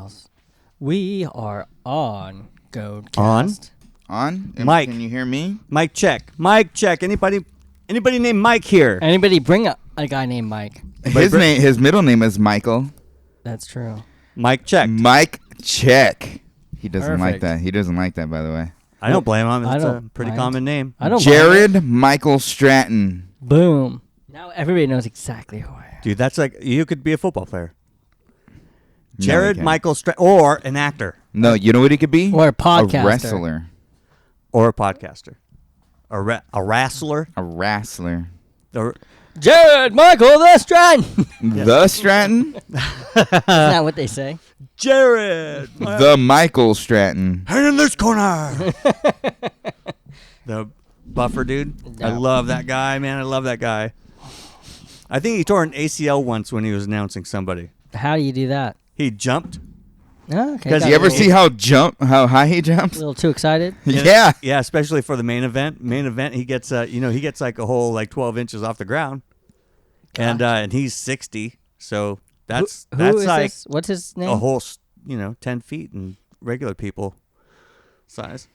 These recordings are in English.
Miles. We are on GOAD. On? Mike. Can you hear me? Mic check. Mic check. Anybody named Mike here? Anybody bring a guy named Mike? His middle name is Michael. That's true. Mic check. Mike check. He doesn't like Perfect. that. He doesn't like that, by the way. I don't blame him. I It's a don't pretty mind. common name. I don't. Jared Michael Stratton. Boom. Now everybody knows exactly who I am. Dude, that's like, you could be a football player. No, Jared he can't. Michael Stratton, or an actor, No, you know what he could be? Or a podcaster. A wrestler. or a podcaster, a wrestler. A wrestler. Or, Jared Michael the Stratton. The Stratton? Isn't that what they say? Jared, The Michael Stratton. hang in this corner. The buffer dude. I Yeah. love that guy, man. I love that guy. I think he tore an ACL once when he was announcing somebody. How do you do that? He jumped. Oh, okay. Does got You a ever little- see how high he jumps? a little too excited? Yeah. Yeah, especially for the main event. He gets he gets like a whole like 12 inches off the ground. And he's 60. So that's Who is like this? What's his name? a whole 10 feet in regular people size.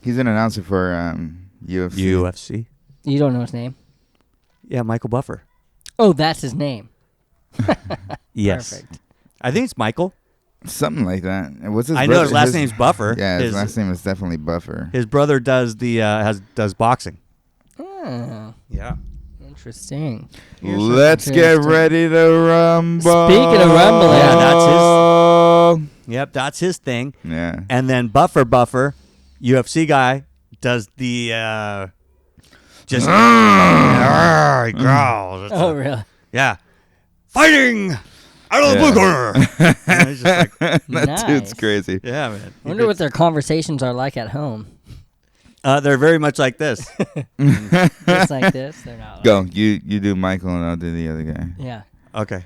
He's an announcer for UFC. UFC. You don't know his name? Yeah, Michael Buffer. Oh, that's his name. Yes. Perfect. I think it's Michael. Something like that. What's his I know brother- his last name's Buffer. Yeah, his last name is definitely Buffer. His brother does does boxing. Oh, Yeah. interesting. Let's get Interesting. ready to rumble. Speaking of rumbling. Yeah, that's his. Yep, that's his thing. Yeah. And then Buffer, UFC guy, does the just he growls. It's Oh, really? yeah, fighting out of the blue corner. And he's just like, That dude's Nice. crazy. yeah, man. I wonder what their conversations are like at home. They're very much like this. Just like this. They're not. Go. You do Michael and I'll do the other guy. Yeah. Okay.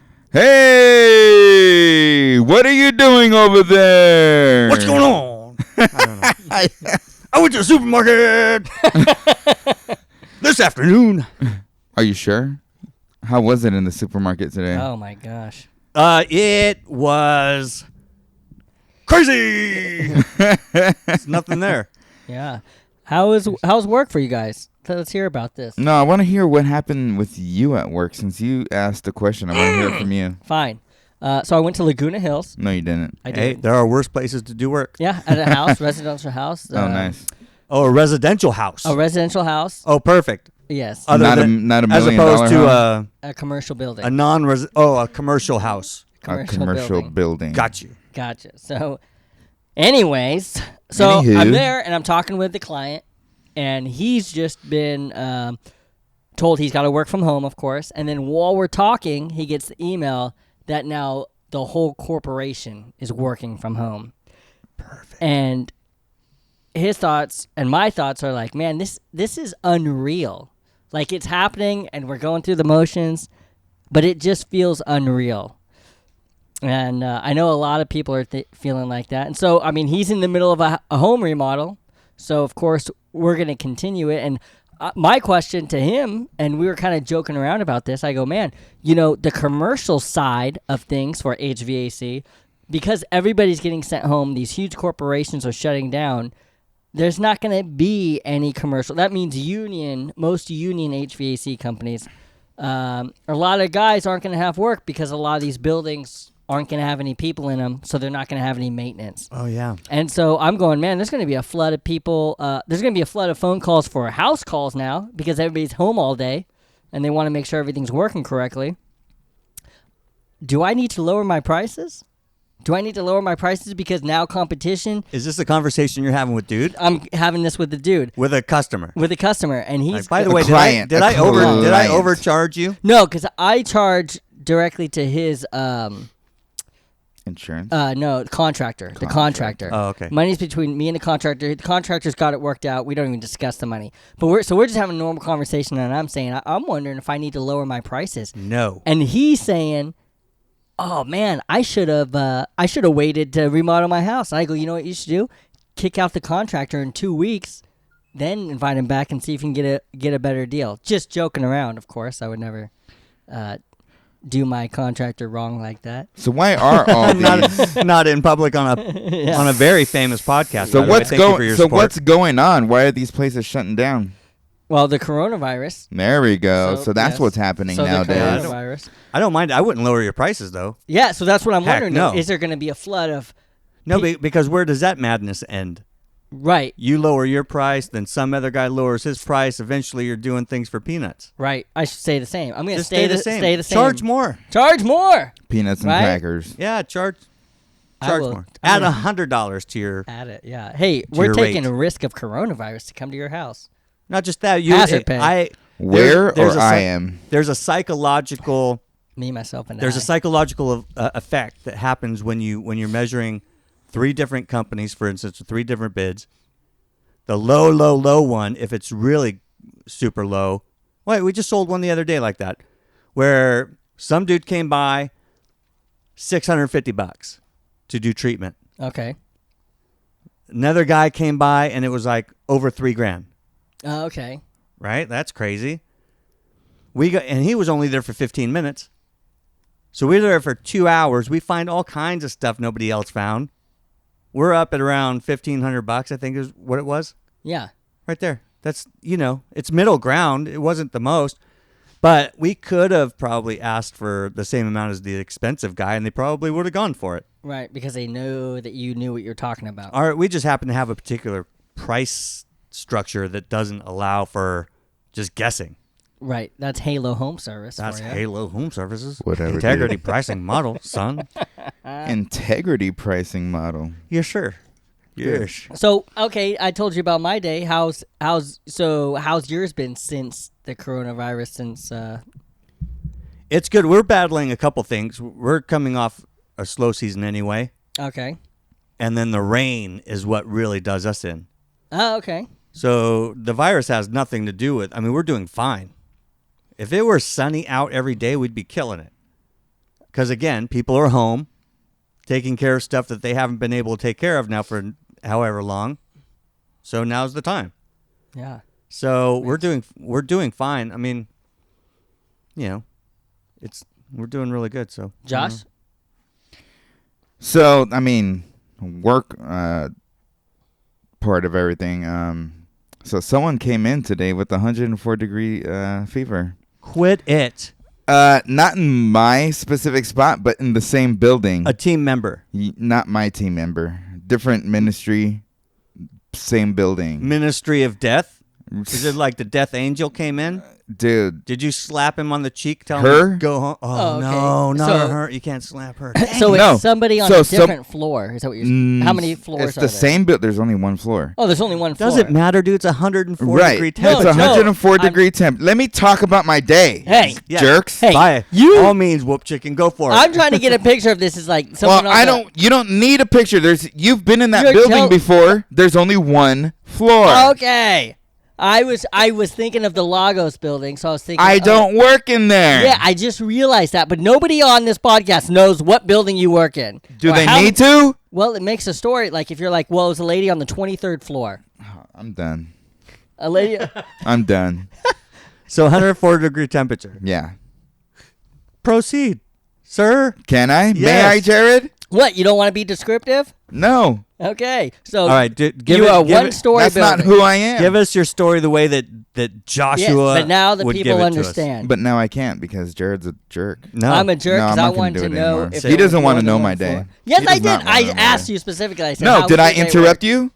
Hey, what are you doing over there? What's going on? I don't know. I went to the supermarket this afternoon. Are you sure? How was it in the supermarket today? Oh my gosh. It was crazy. There's nothing there. Yeah. How's work for you guys? Let's hear about this. No, I want to hear what happened with you at work. Since you asked the question, I want to hear it from you. Fine. So I went to Laguna Hills. No, you didn't. I did. Hey, there are worse places to do work. Yeah, at a house, residential house. Oh, nice. Oh, a residential house. A residential house. Oh, perfect. Yes. Other Not than, a as $1 million opposed to house? A commercial building. a commercial house. A commercial building. Got you. Gotcha. So, anyways, so Anywho. I'm there and I'm talking with the client, and he's just been told he's got to work from home, of course. And then while we're talking, he gets the email that now the whole corporation is working from home. Perfect. And his thoughts and my thoughts are like, man, this is unreal. Like, it's happening and we're going through the motions, but it just feels unreal. And I know a lot of people are feeling like that. And so, I mean, he's in the middle of a home remodel. So, of course, we're going to continue it. And my question to him, and we were kind of joking around about this, I go, man, the commercial side of things for HVAC, because everybody's getting sent home, these huge corporations are shutting down, there's not going to be any commercial. That means most union HVAC companies, a lot of guys aren't going to have work because a lot of these buildings aren't going to have any people in them, so they're not going to have any maintenance. Oh, yeah. And so I'm going, man, there's going to be a flood of people. There's going to be a flood of phone calls for house calls now because everybody's home all day, and they want to make sure everything's working correctly. Do I need to lower my prices? Because now competition. Is this a conversation you're having with dude? I'm having this with the dude. With a customer? And he's Like, by the way, client, did a I client. overcharge you? no, because I charge directly to his Insurance. the contractor. The contractor. Oh, okay. Money's between me and the contractor. The contractor's got it worked out. We don't even discuss the money. But we're just having a normal conversation, and I'm saying I'm wondering if I need to lower my prices. No. And he's saying, "Oh man, I should have waited to remodel my house." And I go, "You know what you should do? Kick out the contractor in 2 weeks, then invite him back and see if you can get a better deal." Just joking around, of course. I would never do my contractor wrong like that. So why are all these? Not in public on a very famous podcast. So by the way. what's Thank you for going? your So support. what's going on? Why are these places shutting down? Well, the coronavirus. There we go. So, So that's yes. what's happening So the nowadays. coronavirus. I don't mind. I wouldn't lower your prices though. Yeah, so that's what I'm Heck, wondering. no. Is there going to be a flood of No, because where does that madness end? right? You lower your price, then some other guy lowers his price. Eventually, you're doing things for peanuts. Right. I should say the same. I'm going to Just stay the same. Charge more. Charge more. Peanuts and Right? crackers. Yeah, charge I will- more. I'm Add gonna- $100 to your. Add it. Yeah. Hey, we're your taking rate. a risk of coronavirus to come to your house. Not just that. You. Hazard pay. Where there's or a I psych- am? There's a psychological. Me, myself, and There's I. a psychological effect that happens when you're measuring 3 different companies, for instance, with 3 different bids. The low one, if it's really super low. Wait, we just sold one the other day like that, where some dude came by, $650 to do treatment. Okay. Another guy came by and it was like over $3,000. Okay. Right? That's crazy. And he was only there for 15 minutes. So we were there for 2 hours. We find all kinds of stuff nobody else found. We're up at around $1,500, I think is what it was. Yeah. Right there. That's, it's middle ground. It wasn't the most. But we could have probably asked for the same amount as the expensive guy, and they probably would have gone for it. Right, because they know that you knew what you're talking about. All right, we just happen to have a particular price structure that doesn't allow for just guessing. Right. That's Halo Home Service. That's for ya. Halo Home Services. Whatever, Integrity dude. pricing model, son. Integrity pricing model. Yeah, sure. Yes. So, okay, I told you about my day. How's yours been since the coronavirus? It's good. We're battling a couple things. We're coming off a slow season anyway, Okay. and then the rain is what really does us in. Oh, okay. So the virus has nothing to do with. I mean, we're doing fine. If it were sunny out every day, we'd be killing it. Because again, people are home, taking care of stuff that they haven't been able to take care of now for however long. So now's the time. Yeah. So we're doing fine. I mean, we're doing really good. So Josh? So I mean, work part of everything. So someone came in today with 104-degree fever. quit it. Not in my specific spot, but in the same building. A team member, Not my team member. Different ministry, same building. Ministry of Death. Is it like the Death Angel came in? Dude, Did you slap him on the cheek? Tell Her? him to go home. Oh, okay. No, not So- her. You can't slap her. So it's No. somebody on So a some- different floor. Is that what you're How many floors It's are the there? same build. There's only one floor. Oh, there's only one floor. Does it matter, dude? It's 104 Right. degree It's No, temperature. 104-degree temp. Let me talk about my day. Hey. Yeah. Jerks. Hey. By you- all means, whoop chicken, go for it. I'm trying to get a picture of this. Is like someone Well, on the- you don't need a picture. You've been in that You're building tell- before. There's only one floor. Okay. I was thinking of the Lagos building, so I was thinking. I oh, don't work in there. Yeah, I just realized that, but nobody on this podcast knows what building you work in. Do Or they how- need to? Well, it makes a story. Like if you're like, well, it was a lady on the 23rd floor. I'm done. A lady. I'm done. So 104 degree temperature. Yeah. Proceed, sir. Can I? May Yes. I, Jared? What? You don't want to be descriptive? No. Okay. So All right, give you it, are give one it- story That's building. not who I am. Give us your story the way that Yes, Joshua. but now the would give people it to us. understand. But now I can't because Jared's a jerk. No, I'm a jerk No, because I'm I not gonna wanted do to it know anymore. if He there doesn't was wanna more than know one my floor. day. Yes, He I does did. not wanna I know my asked day. you specifically. I said, No, how did I big they were. interrupt you?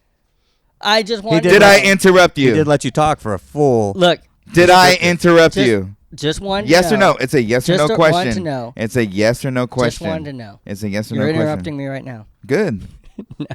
I just wanted did to Did I know. interrupt He did you? let you talk for a full. Look, Did I interrupt just- you? just wanted to Yes or know. no? It's a yes or Just no wanted question. to know. It's a yes or no question. Just wanted to know. It's a yes or You're no question. interrupting me right now. Good.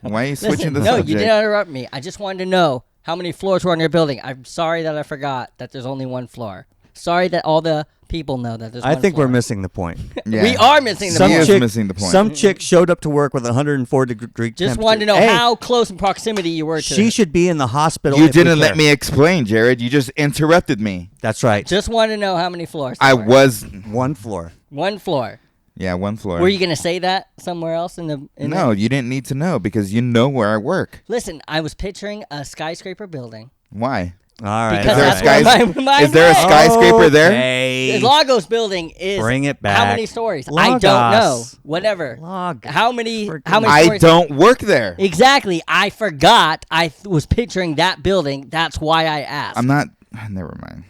Why are you switching Listen, the no, subject? you didn't interrupt me. I just wanted to know how many floors were on your building. I'm sorry that I forgot that there's only one floor. Sorry that all the people know that there's I one think floor. we're missing the point. Yeah. We are missing the Some He point. is chick- missing the point. Some chick showed up to work with 104 degree Just temperature. wanted to know Hey, how close in proximity you were to she it. should be in the hospital. You if we didn't let care. me explain, Jared. You just interrupted me. That's right. Just wanted to know how many floors. I there were. was. One floor. One floor. Yeah, one floor. Were you going to say that somewhere else in the... No, you didn't need to know because you know where I work. Listen, I was picturing a skyscraper building. Why? All right. Because Is there a that's where skys- my mind is there a went. skyscraper there? Okay. The Lagos building is Bring it how back. many stories? I don't know. Lagos. Whatever. Lagos. How many I stories? don't work there. Exactly. I forgot. I was picturing that building. That's why I asked. I'm not. Never mind.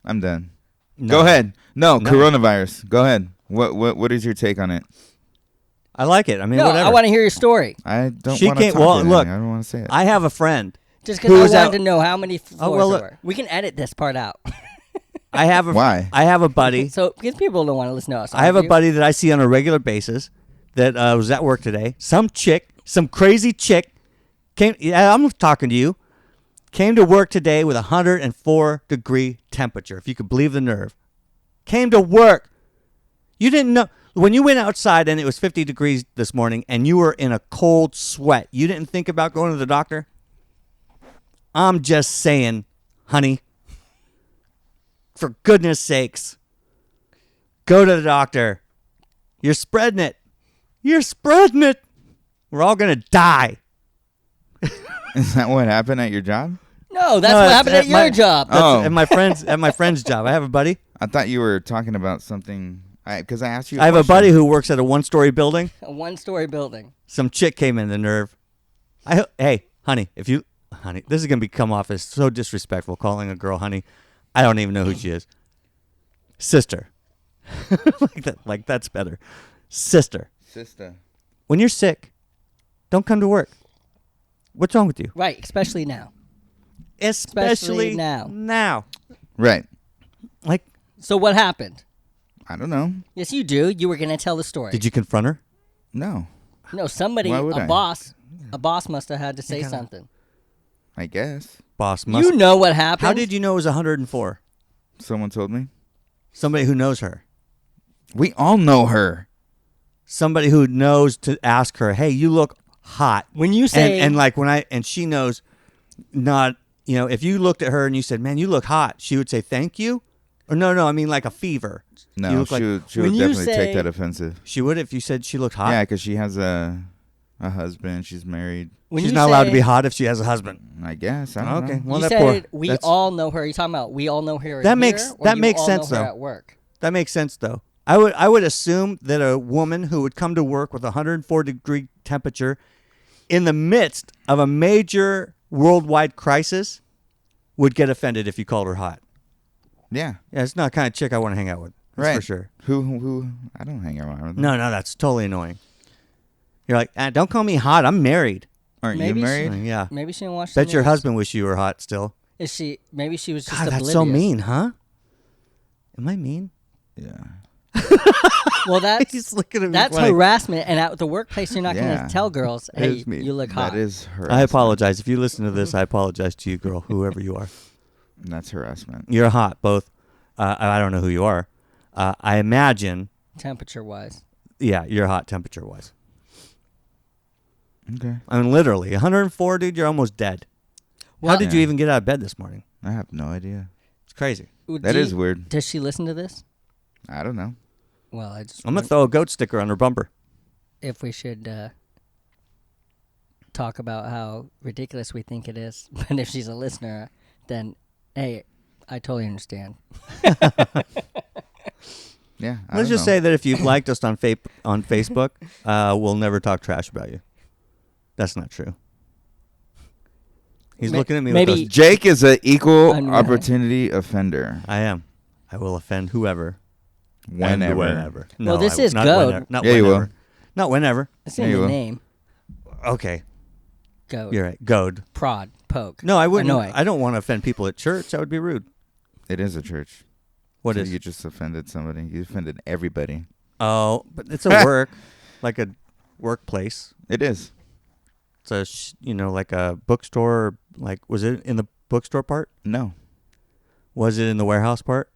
I'm done. No. Go ahead. No, No. coronavirus. Go ahead. What is your take on it? I like it. I mean, no, whatever. I want to hear your story. I don't She want to can't- talk well, anything. look, I don't want to say it. I have a friend. Just Who because was I wanted that- to know how many floors well, there look- were. We can edit this part out. I have a Why? I have a buddy. So, because people don't want to listen to us. I have a argue. buddy that I see on a regular basis that was at work today. Some crazy chick came. Yeah, I'm talking to you. Came to work today with 104-degree temperature. If you could believe the nerve. Came to work. You didn't know when you went outside and it was 50 degrees this morning and you were in a cold sweat. You didn't think about going to the doctor. I'm just saying, honey. For goodness sakes, go to the doctor. You're spreading it. You're spreading it. We're all going to die. Is that what happened at your job? No, that's No, what it's happened at my- your job. That's Oh. at my friend's job. I have a buddy. I thought you were talking about something. Because I asked you. I have a question. buddy who works at a one-story building. A one-story building. Some chick came in the nerve. Hey, honey, this is going to come off as so disrespectful calling a girl honey. I don't even know who she is. Sister. like that's better. Sister. When you're sick, don't come to work. What's wrong with you? Right, especially now. Especially now. Now. Right. Like, So what happened? I don't know. Yes, you do. You were going to tell the story. did you confront her? No. No, somebody, Why would a I? boss must have had to say gotta- something. I guess Boss must. You know what happened. How did you know it was 104? someone told me. Somebody who knows her. We all know her. Somebody who knows to ask her, "Hey, you look hot." When you say and like and she knows not, if you looked at her and you said, "Man, you look hot," she would say, "Thank you." Or no, I mean like a fever. You No, look she like- would When you definitely say- take that offensive. She would if you said she looked hot. Yeah, because she has a husband. She's married. when She's you not allowed to say- be hot if she has a husband. I guess. I don't Okay. know. Well, you that poor- said we that's- all know her. You talking about we all know her? That here, makes- or that you makes all sense, know her though. At work. That makes sense, though. I would assume that a woman who would come to work with 104-degree temperature in the midst of a major worldwide crisis would get offended if you called her hot. Yeah. Yeah, it's not the kind of chick I want to hang out with. That's Right. for sure. Who? I don't hang around with them. No, that's totally annoying. You're like, don't call me hot. I'm married. Aren't Maybe you she- married? Yeah. Maybe she didn't watch. Bet the your news. husband wish you were hot still. Is she? Maybe she was just God, that's oblivious. so mean, huh? Am I mean? Yeah. Well, that's He's looking at me that's funny. harassment, and at the workplace, you're not going Yeah. to tell girls, That "Hey, is me. you look hot." That is harassment. I apologize. If you listen to this, I apologize to you, girl, whoever you are. That's harassment. You're hot, both. I don't know who you are. I imagine, Temperature-wise, yeah, you're hot temperature-wise. Okay. I mean, literally, 104, dude, you're almost dead. How Well- did you Yeah. even get out of bed this morning? I have no idea. It's crazy. That is weird. Does she listen to this? I don't know. Well, I just I'm going to throw a goat sticker on her bumper. if we should talk about how ridiculous we think it is, but if she's a listener, then hey, I totally understand. Yeah. I Let's don't just know. say that if you've liked us on Facebook, we'll never talk trash about you. That's not true. He's looking at me with maybe- those. Jake is an equal Unreal. opportunity offender. I am. I will offend whoever. and Whenever. whenever. Well, this is not GOAT. whenever. Not Yeah, you will. whenever. Not whenever. It's Yeah, in you the will. name. Okay. Go. You're right. Goad. Prod. Poke. No, I wouldn't. Annoy. I don't want to offend people at church. That would be rude. It is a church. What So is? You just offended somebody. You offended everybody. Oh, but it's a work, like a workplace. It is. It's a, like a bookstore. Like, was it in the bookstore part? No. Was it in the warehouse part?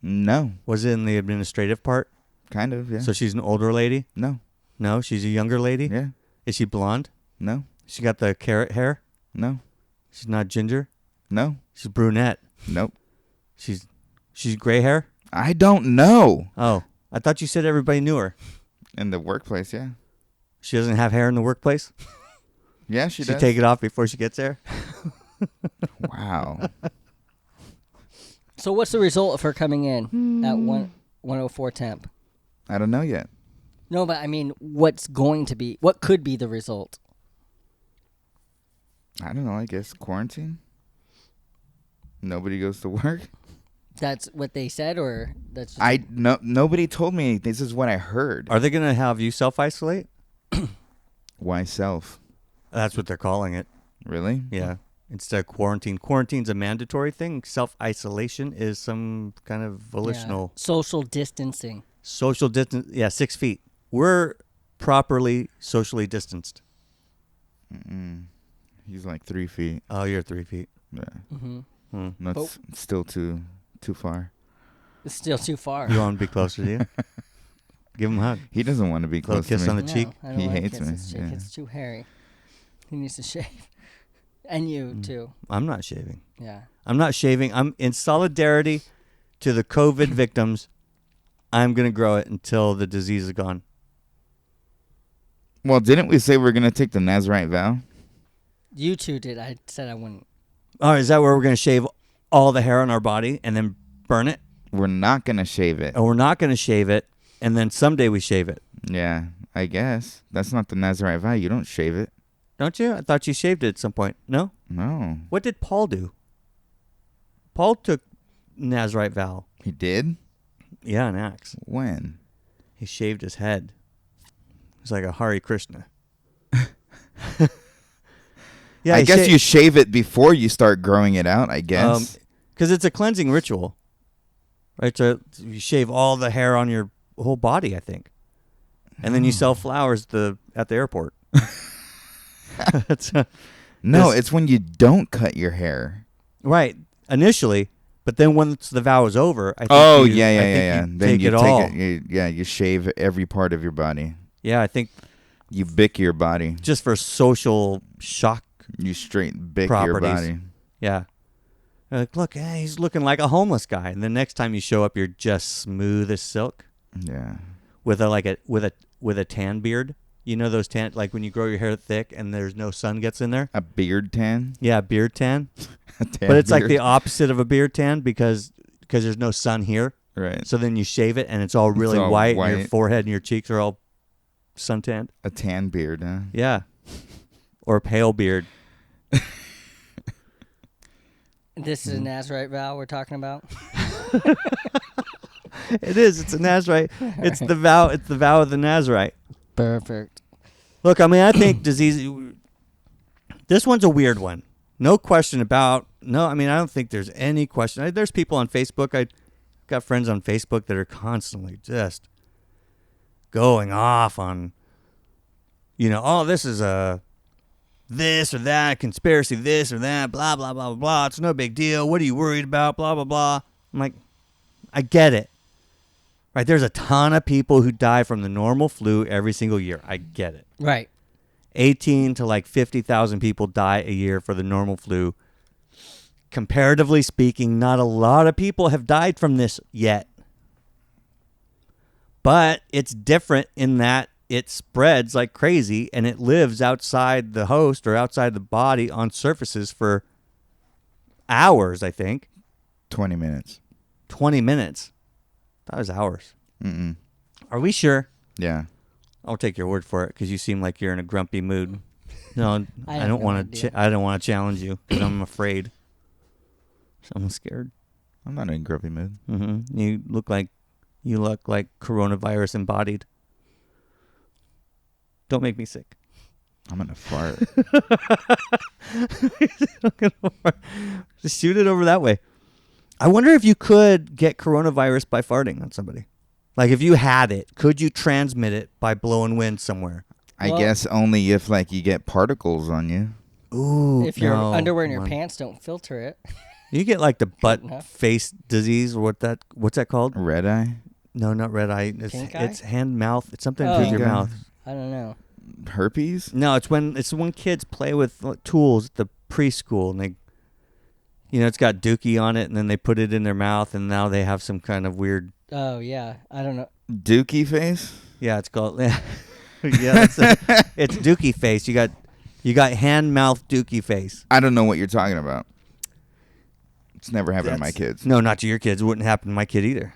No. Was it in the administrative part? Kind of, yeah. So she's an older lady? No. No, she's a younger lady? Yeah. Is she blonde? No. She got the carrot hair? No. She's not ginger? No. She's brunette. Nope. She's gray hair? I don't know. Oh, I thought you said everybody knew her. In the workplace, yeah. She doesn't have hair in the workplace? Yeah, she She does. take it off before she gets there? Wow. So what's the result of her coming in at 104 temp? I don't know yet. No, but I mean, what could be the result? I don't know. I guess quarantine. Nobody goes to work. That's what they said, or that's Nobody told me. This is what I heard. Are they going to have you self-isolate? Why self? That's what they're calling it. Really? Yeah. Instead of quarantine. Quarantine's a mandatory thing. Self-isolation is some kind of volitional. Yeah. Social distancing. Social distance. Yeah, 6 feet. We're properly socially distanced. Mm-mm. He's like 3 feet. Oh, you're 3 feet. Yeah. Mm-hmm. That's still too far. It's still too far. You want to be closer to you? Give him a hug. He doesn't want to be Little close kiss to on me. the cheek. I don't He like hates me, kisses. yeah. It's too hairy. He needs to shave. And you too. I'm not shaving. Yeah. I'm not shaving. I'm in solidarity to the COVID victims. I'm going to grow it until the disease is gone. Well, didn't we say we're going to take the Nazarite vow? You two did. I said I wouldn't. Oh, is that where we're going to shave all the hair on our body and then burn it? We're not going to shave it. And we're not going to shave it, and then someday we shave it. Yeah, I guess. That's not the Nazarite vow. You don't shave it. Don't you? I thought you shaved it at some point. No? No. What did Paul do? Paul took Nazarite vow. He did? Yeah, in Acts. When? He shaved his head. It's like a Hare Krishna. Yeah, I guess you shave it before you start growing it out, I guess. Because it's a cleansing ritual. Right? So you shave all the hair on your whole body, I think. And then you sell flowers at the airport. It's when you don't cut your hair. Right. Initially. But then once the vow is over, I think yeah. you Then take you it all. You shave every part of your body. Yeah, I think You bick your body. just for social shock. You straight bick Properties. your body. Yeah. Like, look, he's looking like a homeless guy. And the next time you show up, you're just smooth as silk Yeah. with a tan beard. You know those tan, like when you grow your hair thick and there's no sun gets in there? A beard tan? Yeah, beard tan. A tan But it's like beard? the opposite of a beard tan because there's no sun here. Right. So then you shave it and it's all really all white, and your white. forehead and your cheeks are all suntanned. A tan beard, huh? Yeah. Or a pale beard. This is a Nazarite vow we're talking about. It is. It's a Nazarite. It's the vow. It's the vow of the Nazarite. Perfect. Look, I mean, I think disease. This one's a weird one. No question about. No, I mean, I don't think there's any question. There's people on Facebook. I got friends on Facebook that are constantly just going off on, oh, this is a this or that conspiracy, this or that, blah blah blah blah blah. It's no big deal. What are you worried about? Blah blah blah. I'm like, I get it. Right, there's a ton of people who die from the normal flu every single year. I get it. Right. 18 to like 50,000 people die a year for the normal flu. Comparatively speaking, not a lot of people have died from this yet. But it's different in that it spreads like crazy and it lives outside the host or outside the body on surfaces for hours, I think. 20 minutes. 20 minutes. That was hours. Mm-mm. Are we sure? Yeah. I'll take your word for it because you seem like you're in a grumpy mood. No, I I have don't no want to. idea. I don't want to challenge you because I'm afraid. I'm scared. I'm not in a grumpy mood. Mm-hmm. You look like coronavirus embodied. Don't make me sick. I'm gonna fart. Just shoot it over that way. I wonder if you could get coronavirus by farting on somebody. Like if you had it, could you transmit it by blowing wind somewhere? I Well- guess only if like you get particles on you. Ooh, If your no, underwear and your come on. pants don't filter it. You get like the butt enough. face disease or what's that called? Red eye, No, not red eye. Pink eye? It's hand mouth. It's something to Oh. do with your Pink eye? mouth. I don't know. herpes. No, it's when kids play with tools at the preschool and they, it's got Dookie on it and then they put it in their mouth and now they have some kind of weird. Oh yeah, I don't know. Dookie face. Yeah, it's called. Yeah, it's Dookie face. You got You got hand, mouth, dookie face. I don't know what you're talking about. It's never happened to my kids. No, not to your kids. It wouldn't happen to my kid either.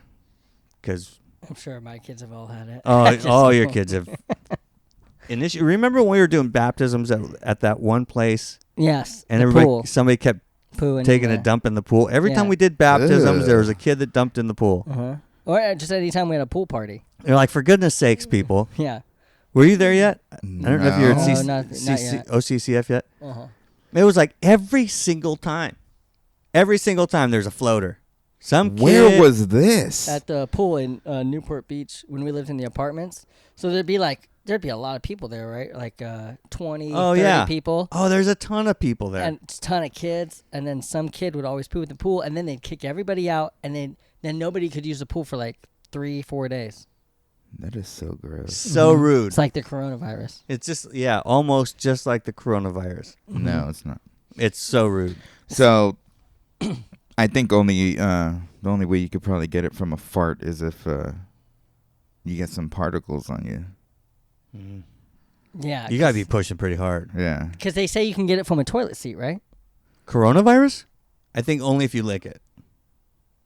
Because I'm sure my kids have all had it. all your kids have. Remember when we were doing baptisms at that one place? Yes. And the pool. somebody kept Pooing taking in a dump in the pool. Every time Yeah. we did baptisms, there was a Ugh. kid that dumped in the pool. Uh-huh. Or just anytime we had a pool party. You're like, for goodness sakes, people. Yeah. Were you there yet? I don't know if you're at No, not yet. OCCF yet. Uh-huh. It was like every single time there's a floater. Some kid. Where was this? At the pool in Newport Beach when we lived in the apartments. So there'd be a lot of people there, right? Like 20, 30 people. Oh, there's a ton of people there. And a ton of kids. And then some kid would always poo in the pool. And then they'd kick everybody out. And then nobody could use the pool for like 3-4 days. That is so gross. So rude. It's like the coronavirus. It's just, almost just like the coronavirus. No, it's not. It's so rude. So, I think the only way you could probably get it from a fart is if you get some particles on you. Yeah. You got to be pushing pretty hard. Yeah. Because they say you can get it from a toilet seat, right? Coronavirus? I think only if you lick it.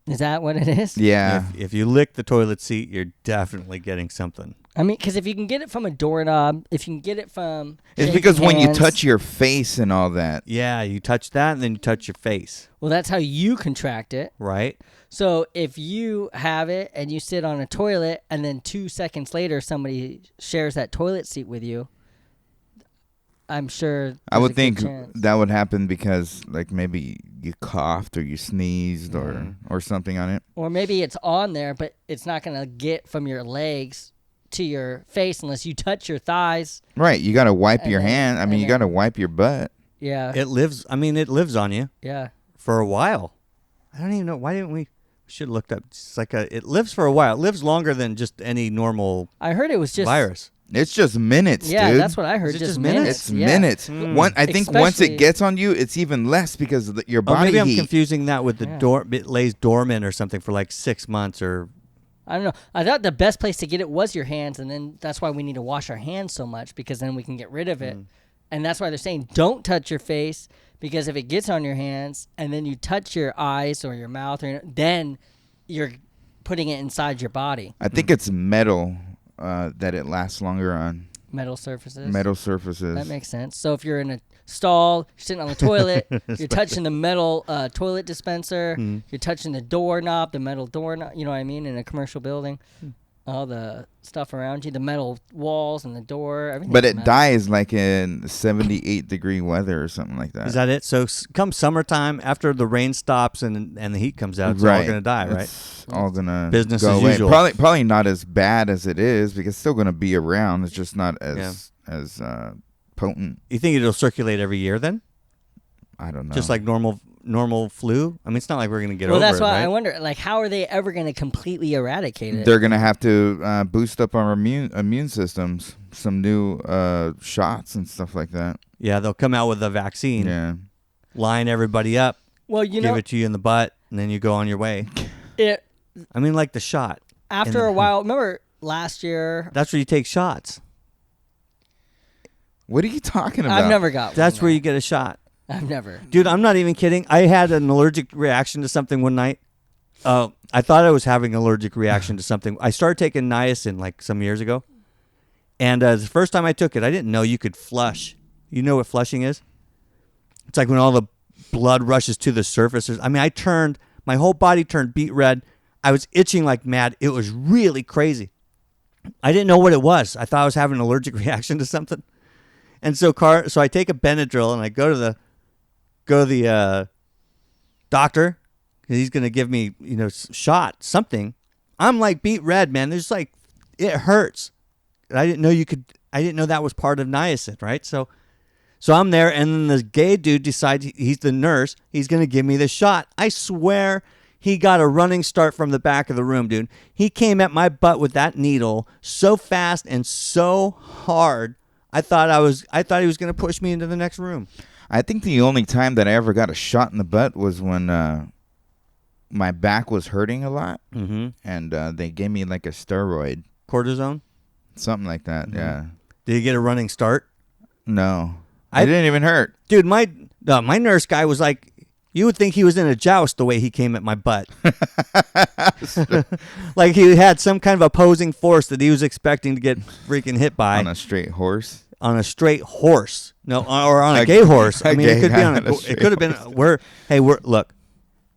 Is that what it is? Yeah. If you lick the toilet seat, you're definitely getting something. I mean, because if you can get it from a doorknob, if you can get it from... It's shaking because when you hands- touch your face and all that. Yeah, you touch that and then you touch your face, Well, that's how you contract it. right? So if you have it and you sit on a toilet and then 2 seconds later somebody shares that toilet seat with you, I'm sure I there's would a good think chance. that would happen because, like, maybe you coughed or you sneezed or something on it. Or maybe it's on there, but it's not going to get from your legs to your face unless you touch your thighs. Right. You got to wipe And your then- hand. I mean, and you got to then- wipe your butt. Yeah. It lives on you Yeah. for a while. I don't even know. Why didn't we should have looked up. It's like it lives for a while. It lives longer than just any normal I heard it was just... virus. It's just minutes, Yeah, dude. that's what I heard. Is it Just just minutes? minutes. It's Yeah. minutes. I think once Especially- it gets on you, it's even less because of your Oh, body maybe I'm heat. confusing that with the Yeah. it lays dormant or something for like 6 months or. I don't know. I thought the best place to get it was your hands, and then that's why we need to wash our hands so much, because then we can get rid of it. And that's why they're saying don't touch your face, because if it gets on your hands and then you touch your eyes or your mouth, then you're putting it inside your body. I think it's metal that it lasts longer on. Metal surfaces. Metal surfaces. That makes sense. So if you're in a stall, you're sitting on the toilet, you're touching the metal toilet dispenser, you're touching the doorknob, the metal doorknob, you know what I mean, in a commercial building. All the stuff around you, the metal walls and the door, everything. But it dies like in 78-degree weather or something like that. Is that it? So come summertime, after the rain stops and the heat comes out, it's all going to die, right? It's all gonna Business go as away. usual. Probably not as bad as it is because it's still gonna be around. It's just not as potent. You think it'll circulate every year then? I don't know. Just like normal flu? I mean, it's not like we're going to get well, over that's it, why right? I wonder, like, how are they ever going to completely eradicate it? they're gonna have to boost up our immune systems. Some new shots and stuff like that. Yeah, they'll come out with a vaccine, Yeah. line everybody up, Well, you give know, it to you in the butt, and then you go on your way. it, I mean, like the shot. after a while, remember last year? That's where you take shots. What are you talking about? I've never got That's one. where you get a shot. I've never. Dude, I'm not even kidding. I had an allergic reaction to something one night. I thought I was having an allergic reaction to something. I started taking niacin like some years ago. And the first time I took it, I didn't know you could flush. You know what flushing is? It's like when all the blood rushes to the surface. I mean, my whole body turned beet red. I was itching like mad. It was really crazy. I didn't know what it was. I thought I was having an allergic reaction to something. And so I take a Benadryl and I go to the doctor, because he's going to give me, shot, something. I'm like beet red, man. There's like, it hurts. And I didn't know that was part of niacin, right? So I'm there, and then the gay dude decides he's the nurse. He's going to give me the shot. I swear he got a running start from the back of the room, dude. He came at my butt with that needle so fast and so hard. I thought he was going to push me into the next room. I think the only time that I ever got a shot in the butt was when my back was hurting a lot, and they gave me like a steroid, Cortisone? something like that. Yeah. Did you get a running start? No. It didn't even hurt. Dude, my nurse guy was like, you would think he was in a joust the way he came at my butt. Like he had some kind of opposing force that he was expecting to get freaking hit by. On a straight horse? On a straight horse. No, or on a gay horse. I mean, it could be on it could have been, look,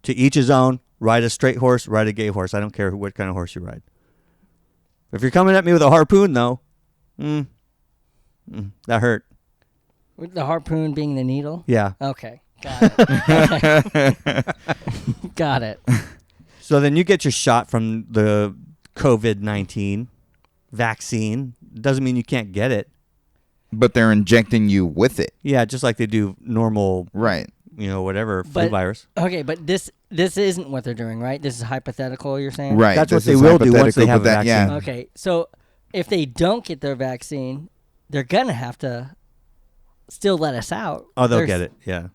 to each his own. Ride a straight horse, ride a gay horse. I don't care what kind of horse you ride. If you're coming at me with a harpoon, though, that hurt. With the harpoon being the needle? Yeah. Okay. Got it. Got it. So then you get your shot from the COVID-19 vaccine. Doesn't mean you can't get it. But they're injecting you with it. Yeah, just like they do normal, Right. Whatever, flu virus. Okay, but this isn't what they're doing, right? This is hypothetical, you're saying? Right. That's what this they is will do once they hypothetical, have but a vaccine. Yeah. Okay, so if they don't get their vaccine, they're going to have to still let us out. Oh, they'll get it, yeah.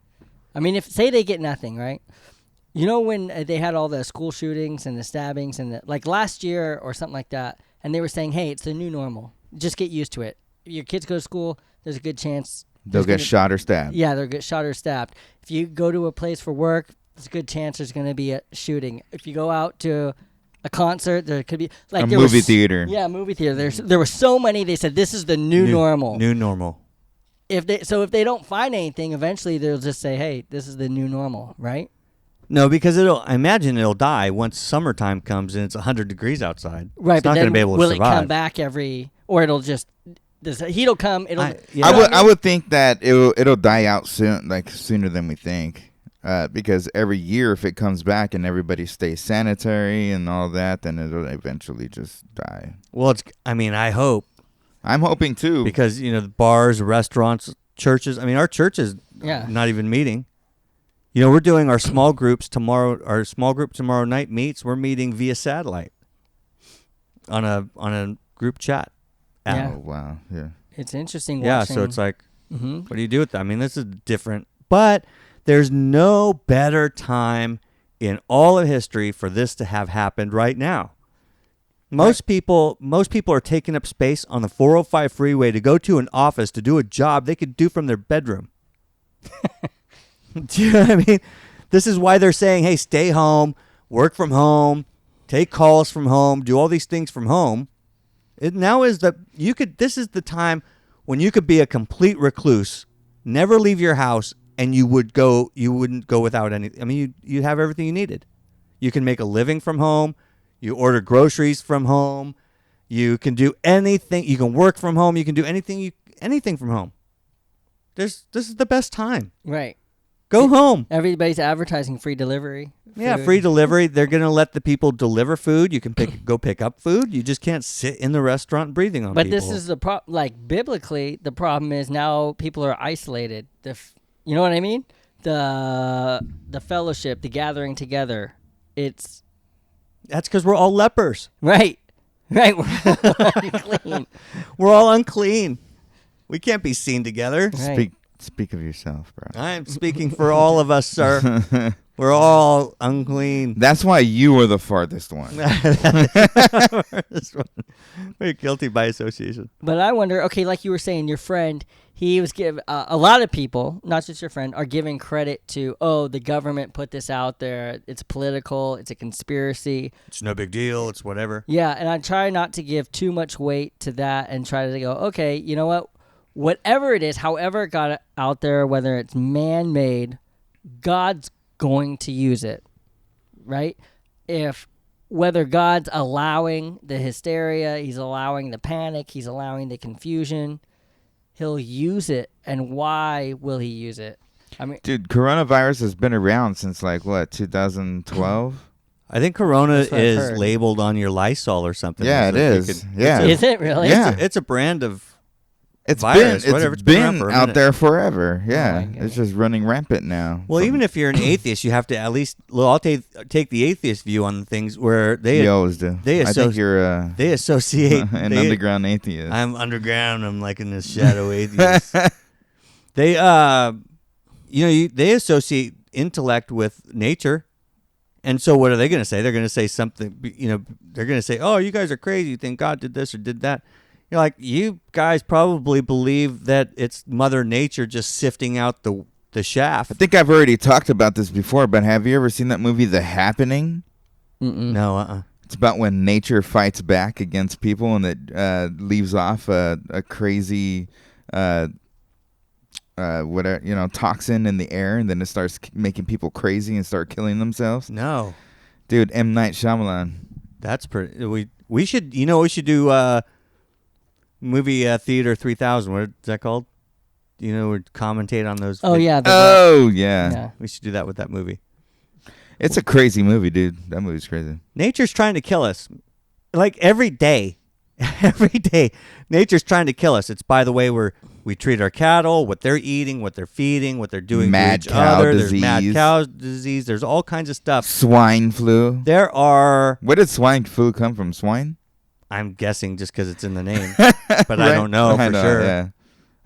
I mean, if say they get nothing, right? You know when they had all the school shootings and the stabbings and like last year or something like that, and they were saying, hey, it's the new normal. Just get used to it. Your kids go to school, there's a good chance They'll get shot or stabbed. Yeah, they'll get shot or stabbed. If you go to a place for work, there's a good chance there's going to be a shooting. If you go out to a concert, there could be like a movie theater. Yeah, movie theater. There were so many. They said this is the new normal. New normal. If they don't find anything, eventually they'll just say, "Hey, this is the new normal," right? No, because I imagine it'll die once summertime comes and it's 100 degrees outside. Right, it's but not then going to be able to will survive. it come back or it'll just the heat will come. I would think that it'll die out soon, like sooner than we think, because every year if it comes back and everybody stays sanitary and all that, then it'll eventually just die. Well, I hope. I'm hoping too, because the bars, restaurants, churches. I mean, our church is not even meeting. We're doing our small groups tomorrow. Our small group tomorrow night meets. We're meeting via satellite on a group chat. Yeah. Oh, wow. Yeah. It's interesting. Yeah, watching. so it's like, what do you do with that? I mean, this is different, but there's no better time in all of history for this to have happened right now. Most people are taking up space on the 405 freeway to go to an office to do a job they could do from their bedroom. Do you know what I mean? This is why they're saying, hey, stay home, work from home, take calls from home, do all these things from home. This is the time when you could be a complete recluse, never leave your house, and you wouldn't go without any. I mean, you have everything you needed. You can make a living from home. You order groceries from home. You can do anything. You can work from home. You can do anything from home. This is the best time. Right. Go home. Everybody's advertising free delivery. Yeah, free delivery. They're going to let the people deliver food. You can go pick up food. You just can't sit in the restaurant breathing on people. But this is the problem. Like, biblically, the problem is now people are isolated. You know what I mean? The fellowship, the gathering together. That's because we're all lepers. Right. Right. We're all unclean. We're all unclean. We can't be seen together. Right. Speak of yourself, bro. I am speaking for all of us, sir. We're all unclean. That's why you were the farthest one. We're guilty by association. But I wonder, okay, like you were saying, your friend, he was a lot of people, not just your friend, are giving credit to, the government put this out there. It's political. It's a conspiracy. It's no big deal. It's whatever. Yeah, and I try not to give too much weight to that and try to go, okay, you know what? Whatever it is, however it got out there, whether it's man-made, God's going to use it, right? Whether God's allowing the hysteria, he's allowing the panic, he's allowing the confusion, he'll use it. And why will he use it? I mean, dude, coronavirus has been around since 2012? I think Corona That's what I've is heard. labeled on your Lysol or something. Yeah, it is. Yeah. is it really? Yeah. It's a brand of It's virus, been whatever. it's It's been been around for a out minute. there forever. Yeah, my it's just running rampant now. Well, even if you're an atheist, you have to at least. Well, I'll take the atheist view on things where they you always do. they I think you're they associate an underground atheist. I'm underground. I'm like in this shadow atheist. They they associate intellect with nature, and so what are they going to say? They're going to say something. They're going to say, "Oh, you guys are crazy. You think God did this or did that." You're like, you guys probably believe that it's Mother Nature just sifting out the shaft. I think I've already talked about this before, but have you ever seen that movie, The Happening? Mm-mm. No, It's about when nature fights back against people, and it leaves off a crazy, whatever, toxin in the air, and then it starts making people crazy and start killing themselves. No. Dude, M. Night Shyamalan. That's pretty. We should do movie theater 3000. What is that called? We commentate on those. Oh yeah. Yeah. We should do that with that movie. It's a crazy movie, dude. That movie's crazy. Nature's trying to kill us. Like every day. Every day. Nature's trying to kill us. It's by the way we treat our cattle, what they're eating, what they're feeding, what they're doing Mad to each cow other. disease. There's mad cow disease. There's all kinds of stuff. Swine flu. There are. Where did swine flu come from? Swine? I'm guessing just because it's in the name, but I don't know for sure. Yeah.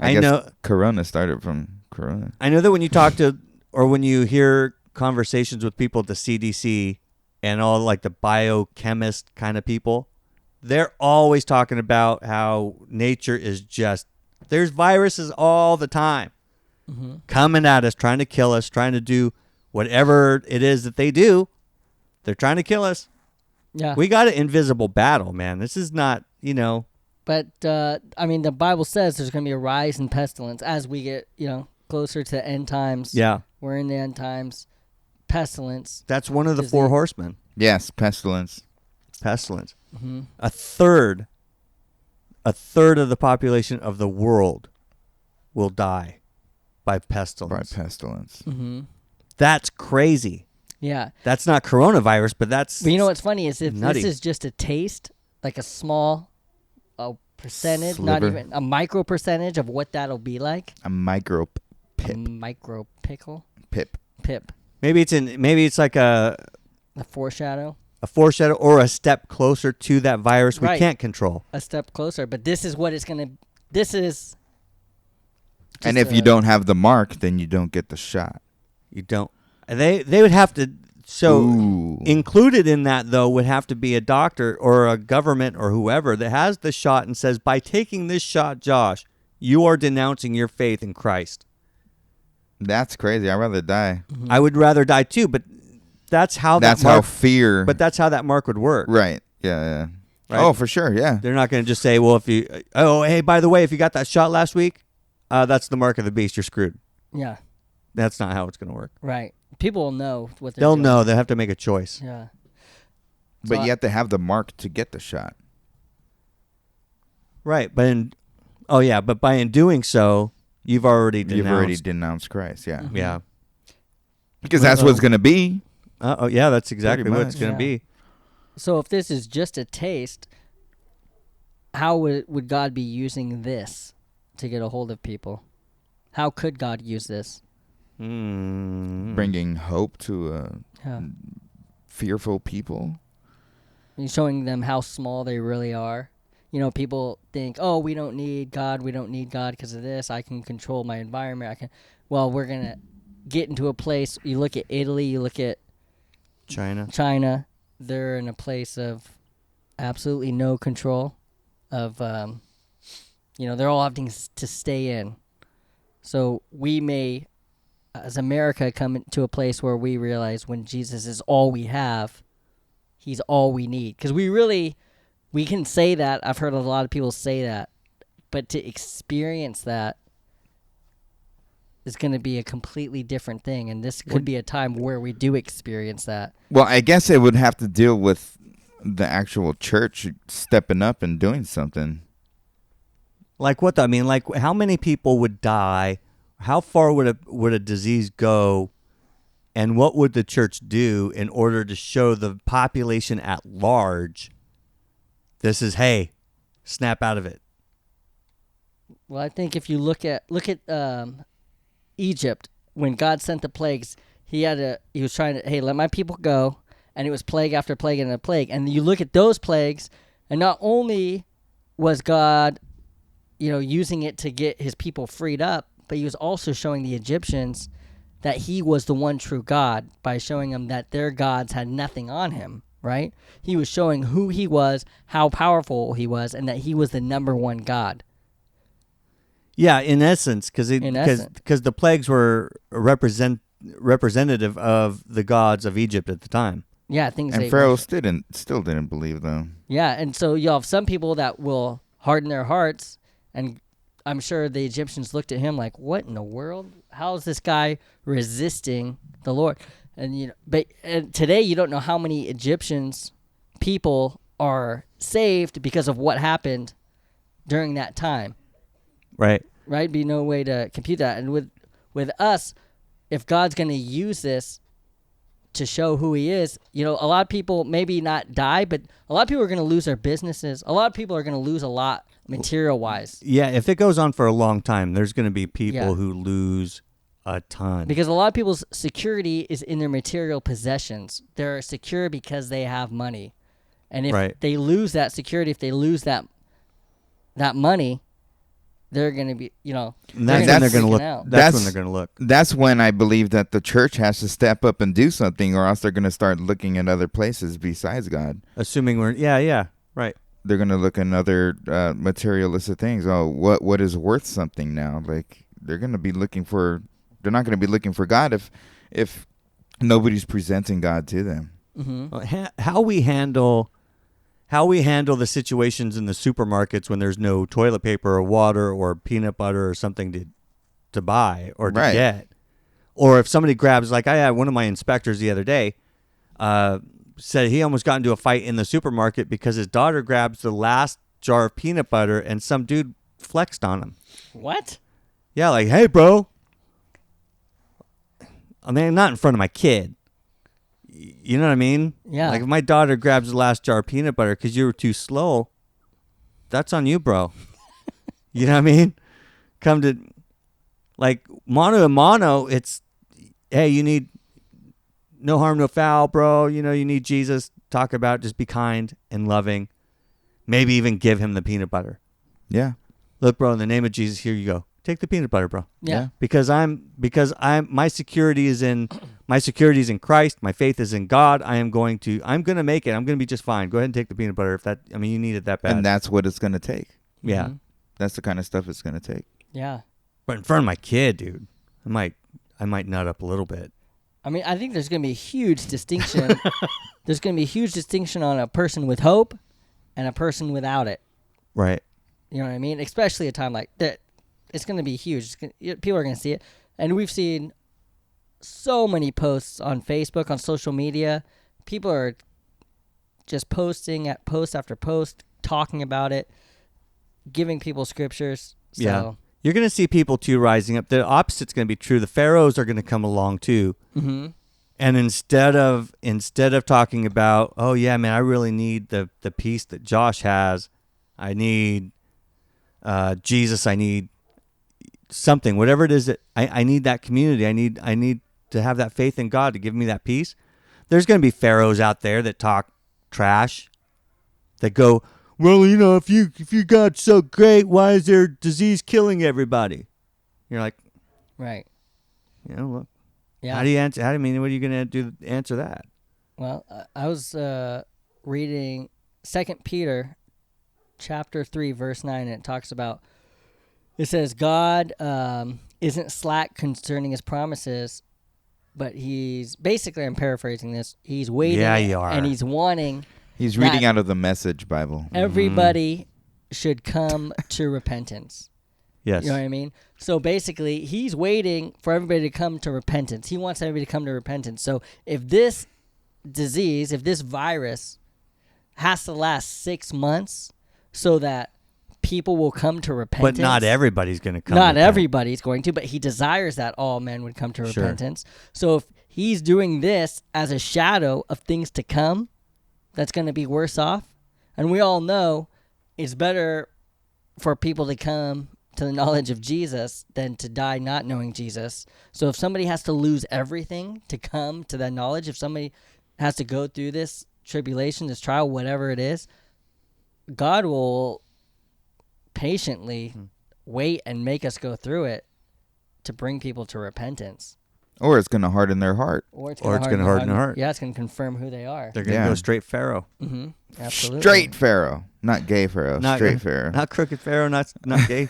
I I guess know. Corona started from Corona. I know that when you talk to or when you hear conversations with people at the CDC and all like the biochemist kind of people, they're always talking about how nature is just, there's viruses all the time coming at us, trying to kill us, trying to do whatever it is that they do. They're trying to kill us. Yeah. We got an invisible battle, man. This is not, But the Bible says there's going to be a rise in pestilence as we get, closer to the end times. Yeah. We're in the end times. Pestilence. That's one of the Is four the- horsemen. Yes, pestilence. Pestilence. Mm-hmm. A third of the population of the world will die by pestilence. Mm-hmm. That's crazy. Yeah. That's not coronavirus, but that's But you know what's funny is if nutty. this is just a taste, like a small percentage, not Sliver. even a micro percentage of what that'll be like. A micro A pip. micro pickle. Pip. Pip. maybe it's like a A foreshadow. foreshadow or a step closer to that virus we Right. can't control. A step closer. But this is what it's going to. This is. And just if you don't have the mark, then you don't get the shot. You don't. They would have to. So Ooh. included in that though would have to be a doctor or a government or whoever that has the shot and says, by taking this shot, Josh, you are denouncing your faith in Christ. That's crazy. I'd rather die. I would rather die too, but that's how That's that how mark, fear. But that's how that mark would work. Right. Yeah. Right? Oh, for sure. Yeah. They're not going to just say, well, if you, hey, by the way, if you got that shot last week, that's the mark of the beast. You're screwed. Yeah. That's not how it's going to work. Right. People will know what they're They'll doing. know. They'll have to make a choice. Yeah. But So you have to have the mark to get the shot. Right. But by in doing so, you've already denounced. You've already denounced Christ. Yeah. Mhm. Yeah. Because that's what it's going to be. Yeah, that's exactly Pretty what it's much. going to Yeah. be. So if this is just a taste, how would God be using this to get a hold of people? How could God use this? Bringing hope to Yeah. fearful people. And showing them how small they really are. People think, oh, we don't need God because of this. I can control my environment. Well, we're going to get into a place. You look at Italy, you look at China. They're in a place of absolutely no control of, they're all having to stay in. So we may, as America, come to a place where we realize when Jesus is all we have, he's all we need. Because we can say that. I've heard a lot of people say that. But to experience that is going to be a completely different thing. And this could be a time where we do experience that. Well, I guess it would have to deal with the actual church stepping up and doing something. Like what? I mean, like how many people would die? How far would a disease go? And what would the church do in order to show the population at large, this is, hey, snap out of it? Well, I think if you look at Egypt, when God sent the plagues, he was trying to, hey, let my people go, and it was plague after plague and a plague. And you look at those plagues, and not only was God, using it to get his people freed up, but he was also showing the Egyptians that he was the one true God by showing them that their gods had nothing on him, right? He was showing who he was, how powerful he was, and that he was the number one God. Yeah, in essence, because In essence. the plagues were representative of the gods of Egypt at the time. Yeah, things And they Pharaoh worship. still didn't believe though. Yeah, and so you have some people that will harden their hearts, and I'm sure the Egyptians looked at him like, "What in the world? How is this guy resisting the Lord?" And but today you don't know how many Egyptians people are saved because of what happened during that time. Right. Right? Be no way to compute that. And with us, if God's going to use this to show who he is, a lot of people maybe not die, but a lot of people are going to lose their businesses. A lot of people are going to lose a lot material wise. Yeah, if it goes on for a long time, there's going to be people Yeah. who lose a ton. Because a lot of people's security is in their material possessions. They're secure because they have money. And if Right. they lose that security, if they lose that money, they're going to be, And that's when that's- they're going to look. freaking out. That's when they're going to look. That's when I believe that the church has to step up and do something, or else they're going to start looking at other places besides God. Assuming yeah, right. They're going to look at other materialistic things. Oh, what is worth something now? Like they're going to be looking for. They're not going to be looking for God if nobody's presenting God to them. Mm-hmm. How we handle the situations in the supermarkets when there's no toilet paper or water or peanut butter or something to buy or to Right. get, or if somebody grabs, like I had one of my inspectors the other day said he almost got into a fight in the supermarket because his daughter grabs the last jar of peanut butter and some dude flexed on him. What? Yeah, like, hey, bro. I mean, not in front of my kid. You know what I mean? Yeah. Like if my daughter grabs the last jar of peanut butter because you were too slow, that's on you, bro. You know what I mean? Come to, like, mano a mano, it's, hey, you need no harm, no foul, bro. You need Jesus. Talk about just be kind and loving. Maybe even give him the peanut butter. Yeah. Look, bro, in the name of Jesus, here you go. Take the peanut butter, bro. Yeah. Because my security is in Christ. My faith is in God. I'm going to make it. I'm going to be just fine. Go ahead and take the peanut butter you need it that bad. And that's what it's going to take. Yeah. Mhm. That's the kind of stuff it's going to take. Yeah. But in front of my kid, dude, I might nut up a little bit. I mean, I think there's going to be a huge distinction. There's going to be a huge distinction on a person with hope and a person without it. Right. You know what I mean? Especially a time like that. It's going to be huge. People are going to see it. And we've seen so many posts on Facebook, on social media. People are just posting at post after post, talking about it, giving people scriptures. So, Yeah. You're going to see people, too, rising up. The opposite's going to be true. The pharaohs are going to come along, too. Mm-hmm. And instead of talking about, oh, yeah, man, I really need the peace that Josh has. I need Jesus. I need something, whatever it is that I need that community. I need to have that faith in God to give me that peace. There's going to be pharaohs out there that talk trash, that go, well, if you God's so great, why is there disease killing everybody? You're like, Right. Look, Yeah. how do you answer? What are you going to do to answer that? Well, I was reading 2 Peter chapter 3, verse 9, and it talks about, it says, God isn't slack concerning his promises, but he's, basically, I'm paraphrasing this, he's waiting. Yeah, you are. And he's wanting He's reading that out of the Message Bible. everybody should come to repentance. Yes. You know what I mean? So basically, he's waiting for everybody to come to repentance. He wants everybody to come to repentance. So if this disease, if this virus has to last 6 months so that people will come to repentance. But not everybody's going to come. Not to repent. everybody's going to, but he desires that all men would come to Sure. repentance. So if he's doing this as a shadow of things to come, that's going to be worse off. And we all know it's better for people to come to the knowledge of Jesus than to die not knowing Jesus. So if somebody has to lose everything to come to that knowledge, if somebody has to go through this tribulation, this trial, whatever it is, God will patiently wait and make us go through it to bring people to repentance. Or it's going to harden their heart. Or it's Or going it's to gonna harden their heart. Yeah, it's going to confirm who they are. They're going to Yeah. go straight Pharaoh. Mm-hmm. Absolutely. Straight Pharaoh. Not gay Pharaoh. Not- straight Pharaoh. Not crooked Pharaoh, not gay.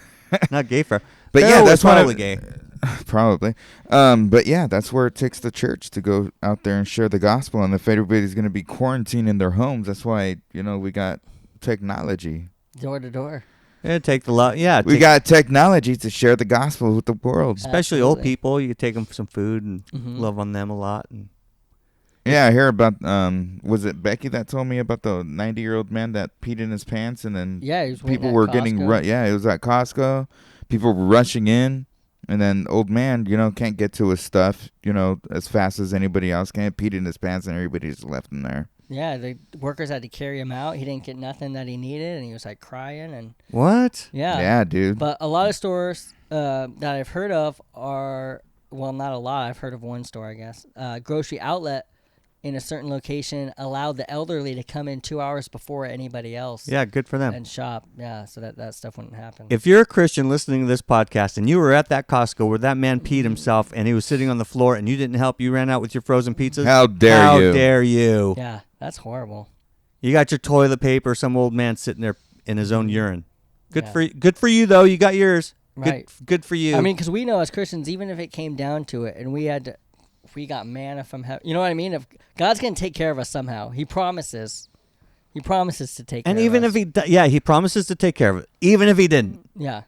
Not gay Pharaoh. But Pharaoh yeah, was that's one probably of, gay. Probably. But yeah, that's where it takes the church to go out there and share the gospel. And if everybody's going to be quarantined in their homes, that's why, we got technology. Door to door. Yeah, take the love. Yeah, We got technology to share the gospel with the world. especially old Absolutely. people. You take them some food and Mhm. love on them a lot. And Yeah, I hear about, was it Becky that told me about the 90-year-old man that peed in his pants and then Yeah, he was waiting people at were getting, Costco. yeah, it was at Costco. People were rushing in. And then old man, can't get to his stuff, as fast as anybody else can. Peed in his pants and everybody just left him there. Yeah, the workers had to carry him out. He didn't get nothing that he needed, and he was like crying. And what? Yeah, dude. But a lot of stores that I've heard of are, well, not a lot. I've heard of one store, I guess. Grocery outlet in a certain location allowed the elderly to come in 2 hours before anybody else Yeah, good for them. and shop. Yeah, so that stuff wouldn't happen. If you're a Christian listening to this podcast and you were at that Costco where that man peed himself and he was sitting on the floor and you didn't help, you ran out with your frozen pizzas. How dare How you? dare you? Yeah, that's horrible. You got your toilet paper. Some old man sitting there in his own urine. Yeah. Good for you though. You got yours. Right. Good for you. I mean, because we know as Christians, even if it came down to it and we got manna from heaven, you know what I mean? If God's going to take care of us somehow. He promises. He promises to take and care even of us. if he promises to take care of it. Even if he didn't, Yeah.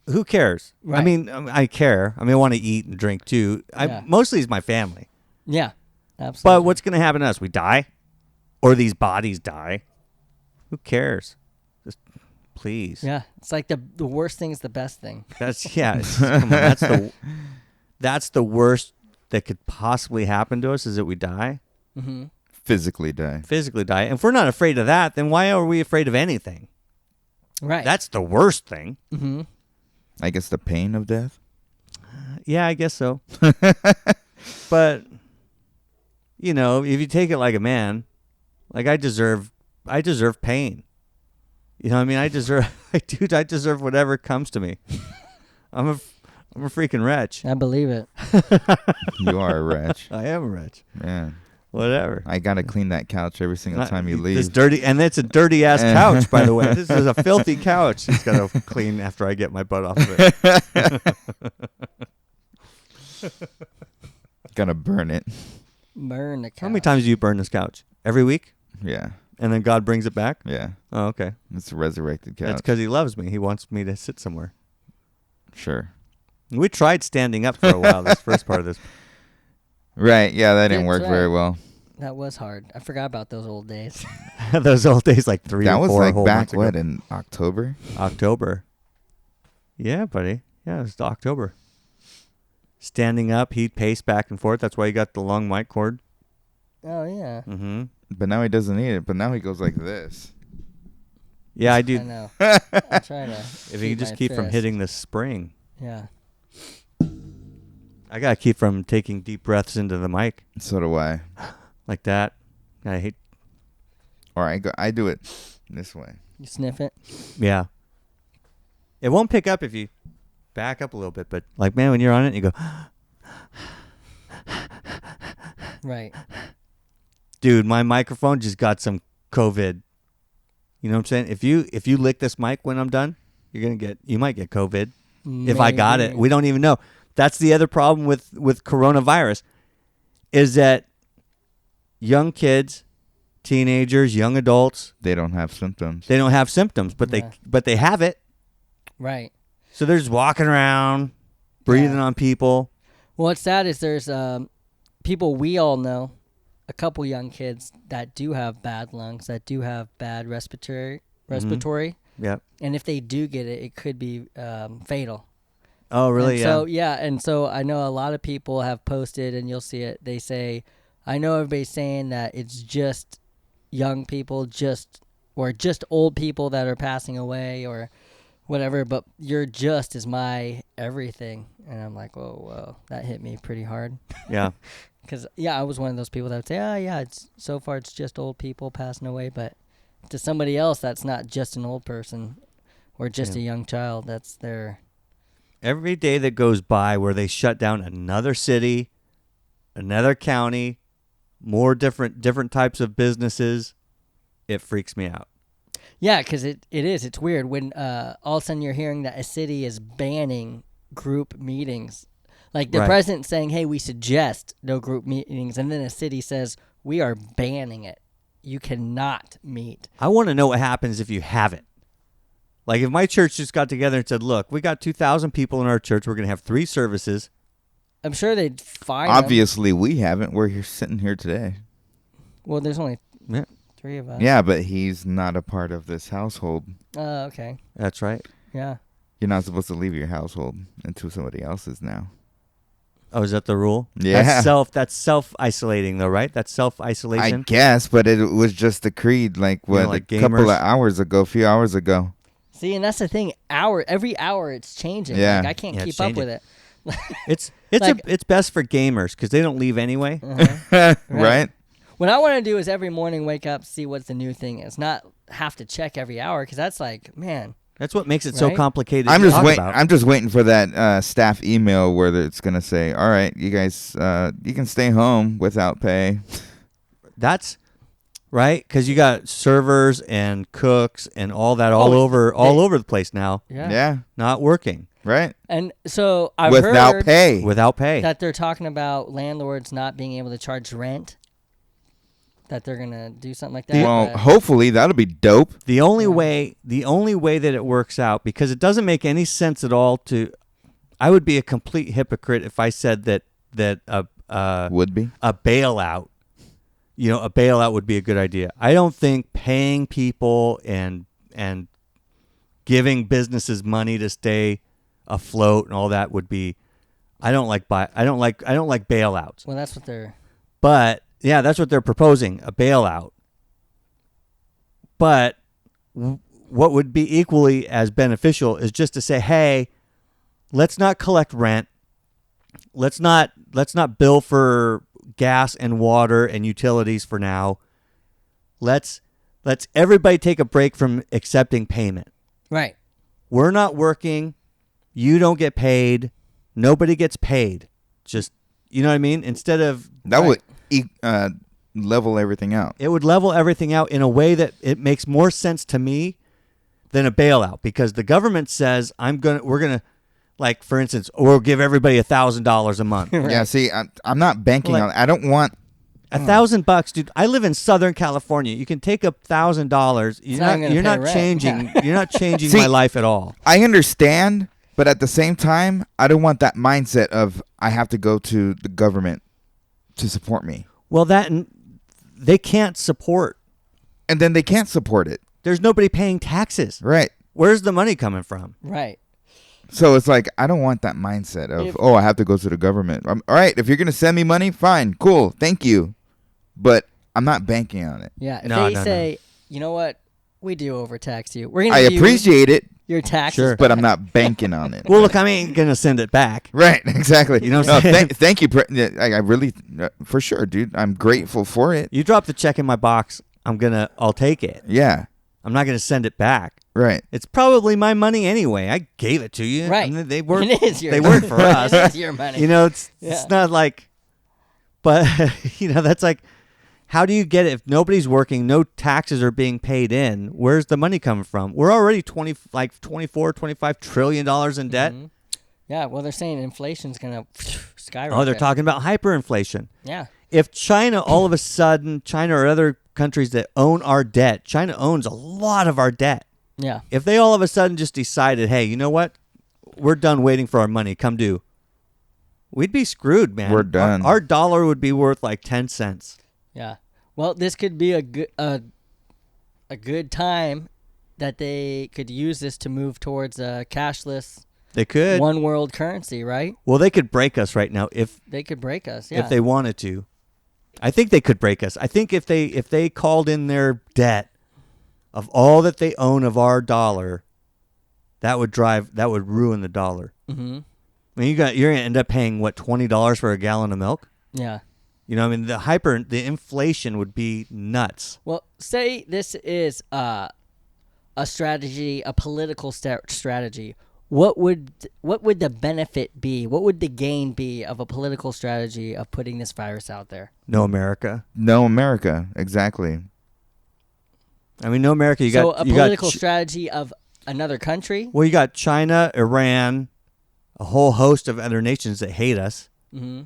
who cares? I Right. mean, I care. I mean, I want to eat and drink too. Yeah. Mostly it's my family. Yeah. Absolutely. But what's going to happen to us? We die, or these bodies die. Who cares? Just please. Yeah. It's like the worst thing is the best thing. Come on, that's the worst that could possibly happen to us is that we die, Mm-hmm. Physically die. physically die. And if we're not afraid of that, then why are we afraid of anything? Right. That's the worst thing. Mm-hmm. I guess the pain of death. Yeah, I guess so. But if you take it like a man, like I deserve pain. You know what I mean? I deserve whatever comes to me. I'm a freaking wretch. I believe it. You are a wretch. I am a wretch. Yeah. Whatever. I got to clean that couch every single time you leave. This dirty, and it's a dirty ass couch, by the way. This is a filthy couch. It's got to clean after I get my butt off of it. Gonna burn it. Burn the couch. How many times do you burn this couch? Every week? Yeah. And then God brings it back? Yeah. Oh, okay. It's a resurrected couch. That's because he loves me. He wants me to sit somewhere. Sure. We tried standing up for a while, this first part of this. Right. Yeah, that didn't That's work very right. well. That was hard. I forgot about those old days. Those old days, like That or was 4 like whole back, months ago. what, in October? October. Yeah, buddy. Yeah, it was October. Standing up, he'd pace back and forth. That's why you got the long mic cord. Oh, yeah. Mm-hmm. But now he doesn't need it. But now he goes like this. Yeah, I I do. know. I try to. If you can just keep from hitting the spring. Yeah. I got to keep from taking deep breaths into the mic So do I. like that. I hate. Or I do it this way. You sniff it. Yeah. It won't pick up if you back up a little bit, but like, man, when you're on it, you go, Right. dude, my microphone just got some COVID. You know what I'm saying? If you lick this mic when I'm done, you might get COVID. If I got it, Maybe. we don't even know. That's the other problem with coronavirus, is that young kids, teenagers, young adults, They don't have symptoms. they don't have symptoms, but Yeah. they have it. Right. So they're just walking around, breathing Yeah. on people. Well, what's sad is there's people we all know, a couple young kids that do have bad lungs, that do have bad respiratory, Yep. and if they do get it, it could be fatal. Oh, really? And Yeah. So and so I know a lot of people have posted, and you'll see it. They say, I know everybody's saying that it's just young people, or just old people that are passing away, or whatever. But your just is my everything, and I'm like, whoa, that hit me pretty hard. Yeah. Because I was one of those people that would say, it's so far it's just old people passing away, but to somebody else, that's not just an old person or just Yeah. a young child. That's their Every day that goes by where they shut down another city, another county, more different types of businesses, it freaks me out. Yeah, because it is. It's weird when all of a sudden you're hearing that a city is banning group meetings. Like the Right. president saying, hey, we suggest no group meetings. And then a city says, we are banning it. You cannot meet. I want to know what happens if you have it. Like if my church just got together and said, look, we got 2,000 people in our church. We're going to have 3 services. I'm sure they'd fine them. Obviously, we haven't. We're here sitting here today. Well, there's only Yeah, 3 of us. Yeah, but he's not a part of this household. Okay. that's right. Yeah. You're not supposed to leave your household into somebody else's now. Oh, is that the rule? Yeah. That's self-isolating though, right? That's I self-isolation. guess, but it was just decreed like what like a couple gamers. of hours ago, a few hours ago. See, and that's the thing. Every hour it's changing. Yeah. Like, I can't Yeah, keep it's up changing. with it. It's best for gamers because they don't leave anyway. Right? What I want to do is every morning wake up, see what the new thing is. Not have to check every hour because that's like, man. That's what makes it so Right? complicated. I'm to just talk waiting. about. I'm just waiting for that staff email where it's gonna say, "All right, you guys, you can stay home without pay." That's right because you got servers and cooks and all that all over the place now, Yeah. Yeah, not working right. And so I've Without heard pay. without pay. that they're talking about landlords not being able to charge rent. That they're gonna do something like that. Well, but- hopefully that'll be dope. The only way that it works out, because it doesn't make any sense at all I would be a complete hypocrite if I said that Would be. a bailout, a bailout would be a good idea. I don't think paying people and giving businesses money to stay afloat and all that would be. I don't like bailouts. well, that's what they're. But yeah, that's what they're proposing, a bailout. But what would be equally as beneficial is just to say, hey, let's not collect rent. Let's not bill for gas and water and utilities for now. Let's everybody take a break from accepting payment. Right. We're not working. You don't get paid. Nobody gets paid. Just, you know what I mean? Instead of That Right. would level everything out. it would level everything out in a way that it makes more sense to me than a bailout, because the government says we're gonna, like for instance, we'll give everybody $1,000 a month. Yeah. See, I'm not banking Like- on. I don't want. $1,000, dude. I live in Southern California. You can take $1,000. not gonna You're pay not rent. changing. Yeah. You're not changing See- my life at all. I understand, but at the same time, I don't want that mindset of I have to go to the government to support me, Well, they can't support. and then they can't support it. There's nobody paying taxes. Right. Where's the money coming from? Right. So it's like I don't want that mindset of I have to go to the government. All right, if you're gonna send me money, fine, cool, thank you, but I'm not banking on it. Yeah. If No, they no, no. say, you know what, we do overtax you. We're gonna I give you appreciate it, your taxes. Sure. but I'm not banking on it. Well, look, I ain't gonna send it back. Right, exactly. You know what I'm No, saying? thank you. I really, for sure, dude. I'm grateful for it. You drop the check in my box, I'll take it. Yeah, I'm not gonna send it back. right. It's probably my money anyway. I gave it to you. Right. And they work. It is your They money. work for us. It is your money. It's Yeah. not like, but that's like, how do you get it if nobody's working, no taxes are being paid in? Where's the money coming from? We're already 25 trillion dollars in debt. Mhm. Yeah. Well, they're saying inflation's gonna skyrocket. Oh, they're talking about hyperinflation. Yeah. If China all of a sudden, China or other countries that own our debt, China owns a lot of our debt. Yeah. If they all of a sudden just decided, hey, you know what? We're done waiting for our money. Come due. We'd be screwed, man. We're done. Our dollar would be worth like 10 cents. Yeah. Well, this could be a good time that they could use this to move towards a cashless They could. one world currency, right? Well, they could break us right now if They could break us. Yeah. they wanted to. I think they could break us. I think if they called in their debt of all that they own of our dollar, that would ruin the dollar. Mm-hmm. I mean, you're gonna end up paying what, $20 for a gallon of milk? Yeah. You know, I mean, the inflation would be nuts. Well, say this is a strategy, a political strategy. what would the benefit be? What would the gain be of a political strategy of putting this virus out there? No America. No America, exactly. I mean, no America. You So got a you political got strategy of another country? well, you got China, Iran, a whole host of other nations that hate us. Mm-hmm.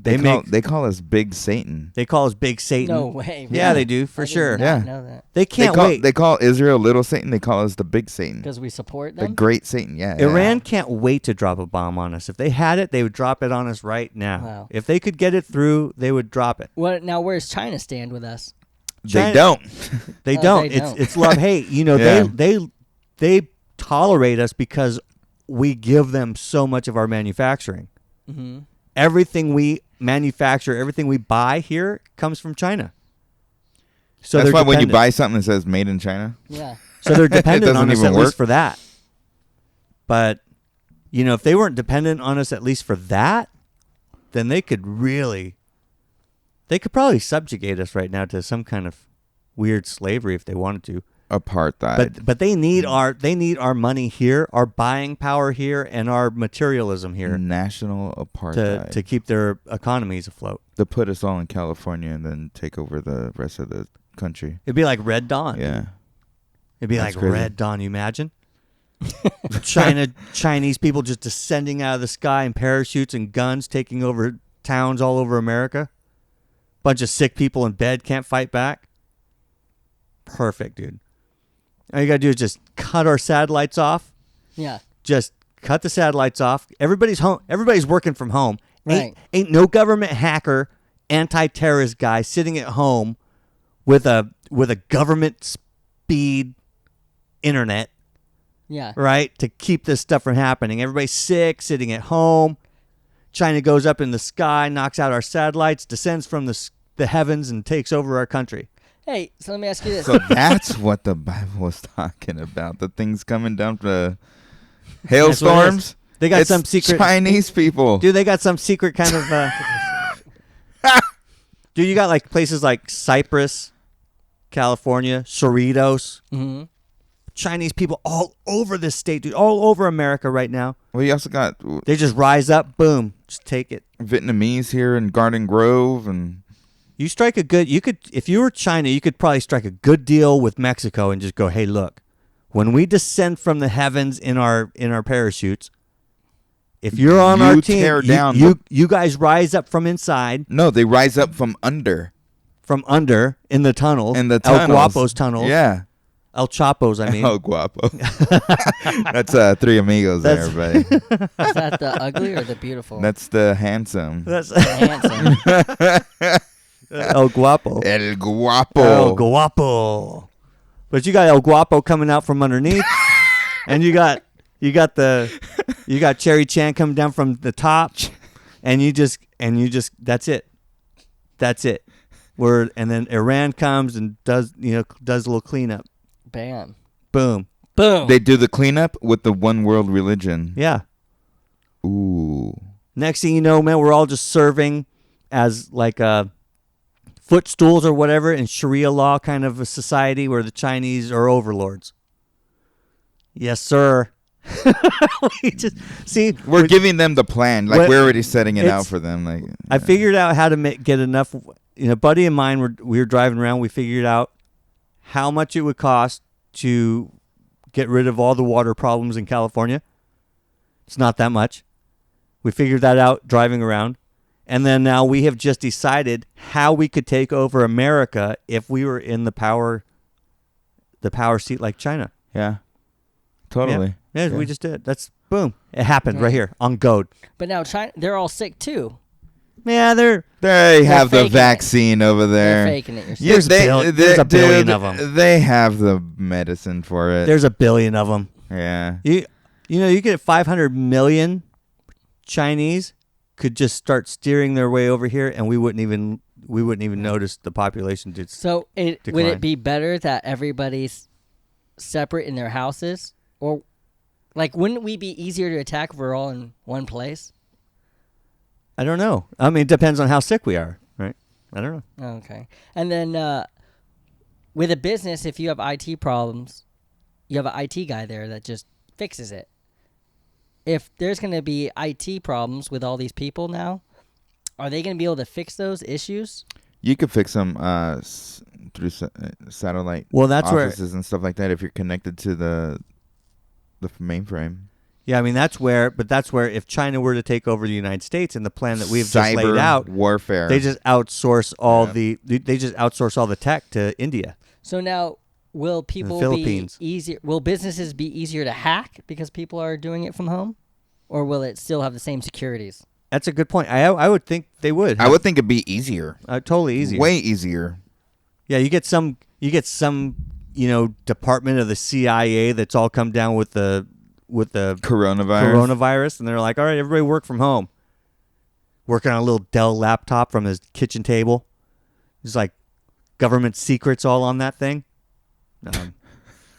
They call us Big Satan. They call us Big Satan. No way. Yeah, they do I for did sure. not Yeah. know that. They can't wait. They call Israel Little Satan. They call us the Big Satan, Because we support the them? Great Satan. Yeah, Iran can't wait to drop a bomb on us. If they had it, they would drop it on us right now. Wow. If they could get it through, they would drop it. Now, where's China stand with us? They don't. They Oh, don't. they don't. It's love hate. You know, Yeah. they tolerate us because we give them so much of our manufacturing. Mm-hmm. Everything we manufacture, everything we buy here comes from China. So That's they're why when you dependent. buy something that says "Made in China," Yeah. So they're dependent doesn't on us even at work. least for that. But, you know, if they weren't dependent on us at least for that, then they could probably subjugate us right now to some kind of weird slavery if they wanted to. apartheid. But they need our money here, our buying power here, and our materialism here National apartheid to keep their economies afloat. to put us all in California and then take over the rest of the country. It'd be like Red Dawn. Yeah, It'd be That's like crazy. Red Dawn. You imagine? Chinese people just descending out of the sky in parachutes and guns, taking over towns all over America. Bunch of sick people in bed can't fight back. Perfect, dude. All you gotta do is just cut our satellites off. Yeah. Just cut the satellites off. Everybody's home. Everybody's working from home. Right. Ain't no government hacker, anti-terrorist guy sitting at home with a government speed internet, Yeah. right, to keep this stuff from happening. Everybody's sick, sitting at home. China goes up in the sky, knocks out our satellites, descends from the heavens, and takes over our country. Hey, so let me ask you this. so that's what the Bible was talking about. The things coming down from the hailstorms. They got It's some secret Chinese people. Dude, they got some secret kind of. Dude, you got like places like Cyprus, California, Cerritos. Mm-hmm. Chinese people all over this state, dude, all over America right now. Well, you also got They just rise up, boom, just take it. Vietnamese here in Garden Grove, and You strike a good. You could, if you were China, you could probably strike a good deal with Mexico and just go, hey, look, when we descend from the heavens in our parachutes, if you're on You our team, tear down you guys rise up from inside, no, they rise up from under from under in the tunnels, in the El tunnels. Guapo's tunnels, Yeah, El Chapo's. I mean, El Guapo. That's Three Amigos there, everybody. Is that the ugly or the beautiful? That's the handsome. that's Handsome. El Guapo. El Guapo. El Guapo. But you got El Guapo coming out from underneath, and you got Cherry Chan coming down from the top, and you just that's it. And then Iran comes and does a little cleanup. Bam. Boom. Boom. They do the cleanup with the one world religion. Yeah. Ooh. Next thing you know, man, we're all just serving as like footstools or whatever in Sharia law kind of a society where the Chinese are overlords. Yes, sir. We just see We're giving them the plan. Like, What- we're already setting it out it's- for them. Like, I figured out how to get enough. A buddy of mine, we were driving around. We figured out how much it would cost to get rid of all the water problems in California. It's not that much. We figured that out driving around. And then now we have just decided how we could take over America if we were in the power seat like China. yeah. Totally. Yeah, we just did. That's boom. It happened right here on GOAD. But now China, they're all sick too. Yeah, They have the faking it. vaccine over there. They're faking it. You're Yeah, There's there's a billion of 'em. They have the medicine for it. there's a billion of them. Yeah. You get 500 million Chinese could just start steering their way over here, and we wouldn't even notice the population. So would Decline. it be better that everybody's separate in their houses, or like wouldn't we be easier to attack if we're all in one place? I don't know. I mean, it depends on how sick we are, right? I don't know. Oh, okay. And then with a business, if you have IT problems, you have an IT guy there that just fixes it. if there's going to be IT problems with all these people now, are they going to be able to fix those issues? You could fix them through satellite Well, that's where. offices and stuff like that if you're connected to the mainframe. Yeah, I mean that's where if China were to take over the United States and the plan that we've Cyber just laid out, warfare. they just outsource all Yeah. they just outsource all the tech to India. So now, will people be Philippines. easier? Will businesses be easier to hack because people are doing it from home, or will it still have the same securities? That's a good point. I would think they would. I would think it'd be easier. Totally easier. Way easier. Yeah, you get some department of the CIA that's all come down with the coronavirus, and they're like, all right, everybody work from home. Working on a little Dell laptop from his kitchen table. There's like government secrets all on that thing.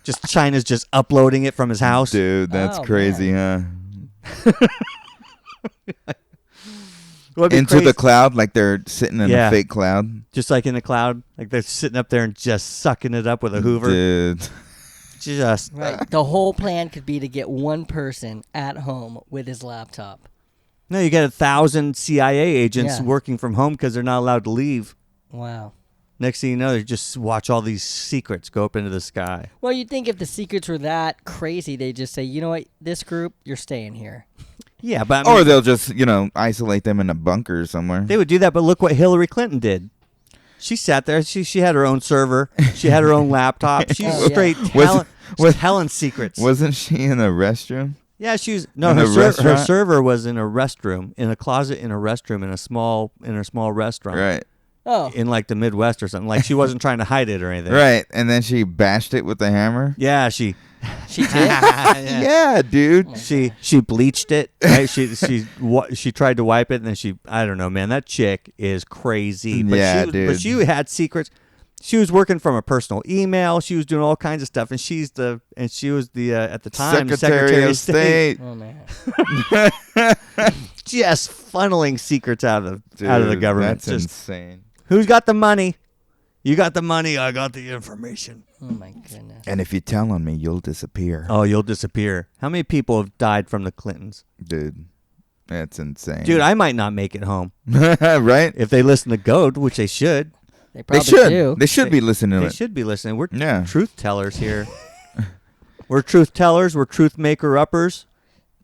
Just China's just uploading it from his house. Dude, that's Oh, crazy, huh? What'd be Into crazy- the cloud, like they're sitting in Yeah. a fake cloud. just like in the cloud, like they're sitting up there and just sucking it up with a Hoover. Dude. Just Right. The whole plan could be to get one person at home with his laptop. no, you get 1,000 CIA agents Yeah. working from home because they're not allowed to leave. Wow. Next thing you know, they just watch all these secrets go up into the sky. Well, you'd think if the secrets were that crazy, they'd just say, you know what, this group, you're staying here. Yeah, but I mean, Or they'll just, isolate them in a bunker somewhere. they would do that. But look what Hillary Clinton did. She sat there. She had her own server. She had her own laptop. She's Oh, yeah. straight Was- Helen secrets. Wasn't she in a restroom? Yeah, she's In her a her restaurant? server was in a restroom, in a closet in a restroom, in a small restaurant, Right. Oh, in like the Midwest or something. Like she wasn't trying to hide it or anything. Right. And then she bashed it with a hammer? Yeah, she she did? Yeah, dude. she bleached it. Right? She tried to wipe it, and then I don't know, man. That chick is crazy. But Yeah, But dude. she had secrets. She was working from a personal email. She was doing all kinds of stuff, and she was the at the time Secretary of State. Oh, man. just funneling secrets out of the Dude, government. That's Just insane. who's got the money? You got the money. I got the information. Oh, my goodness. And if you tell on me, you'll disappear. Oh, you'll disappear. How many people have died from the Clintons? Dude, that's insane. Dude, I might not make it home right? if they listen to GOAD, which they should. They They probably should. do. They should be listening to They it. should be listening. We're Yeah. truth tellers here. We're truth tellers. We're truth maker uppers.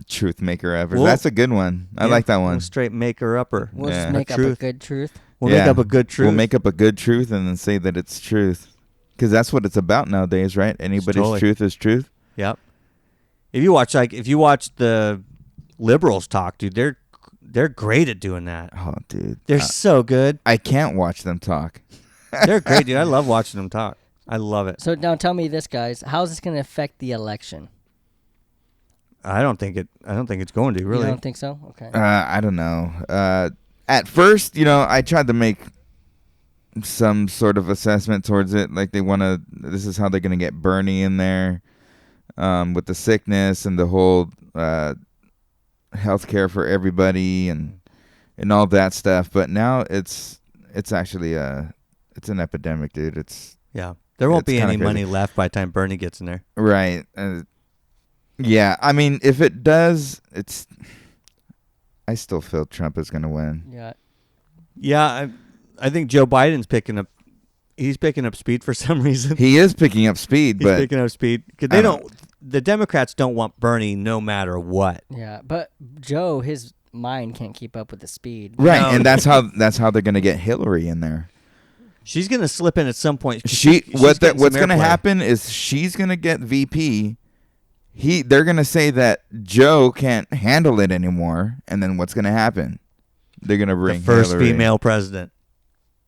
Truth maker ever. Well, That's a good one. I like that one. We'll straight maker upper. We'll Yeah. just make up a Truth. good truth. We'll make up a good truth. We'll make up a good truth and then say that it's truth. Because that's what it's about nowadays, right? Anybody's Totally. truth is truth. Yep. If you watch the liberals talk, dude, they're great at doing that. Oh, dude. They're so good. I can't watch them talk. They're great, dude. I love watching them talk. I love it. So now tell me this, guys. How's this going to affect the election? I don't think it's going to really. You don't think so? Okay. I don't know. At first, I tried to make some sort of assessment towards it. Like this is how they're going to get Bernie in there with the sickness and the whole health care for everybody and all that stuff. But now it's actually it's an epidemic, dude. It's Yeah. There won't It's be kinda any money crazy. left by the time Bernie gets in there. right. Yeah, I mean, if it does, I still feel Trump is going to win. Yeah. Yeah, I think Joe Biden's picking up speed for some reason. He is picking up speed, He's but picking up speed because I don't- the Democrats don't want Bernie no matter what. Yeah. But Joe, his mind can't keep up with the speed. right, No. and that's how they're going to get Hillary in there. She's gonna slip in at some point. What's getting going some to airplay. happen is she's going to get VP. They're going to say that Joe can't handle it anymore, and then what's going to happen? They're going to The bring first Hillary. female president.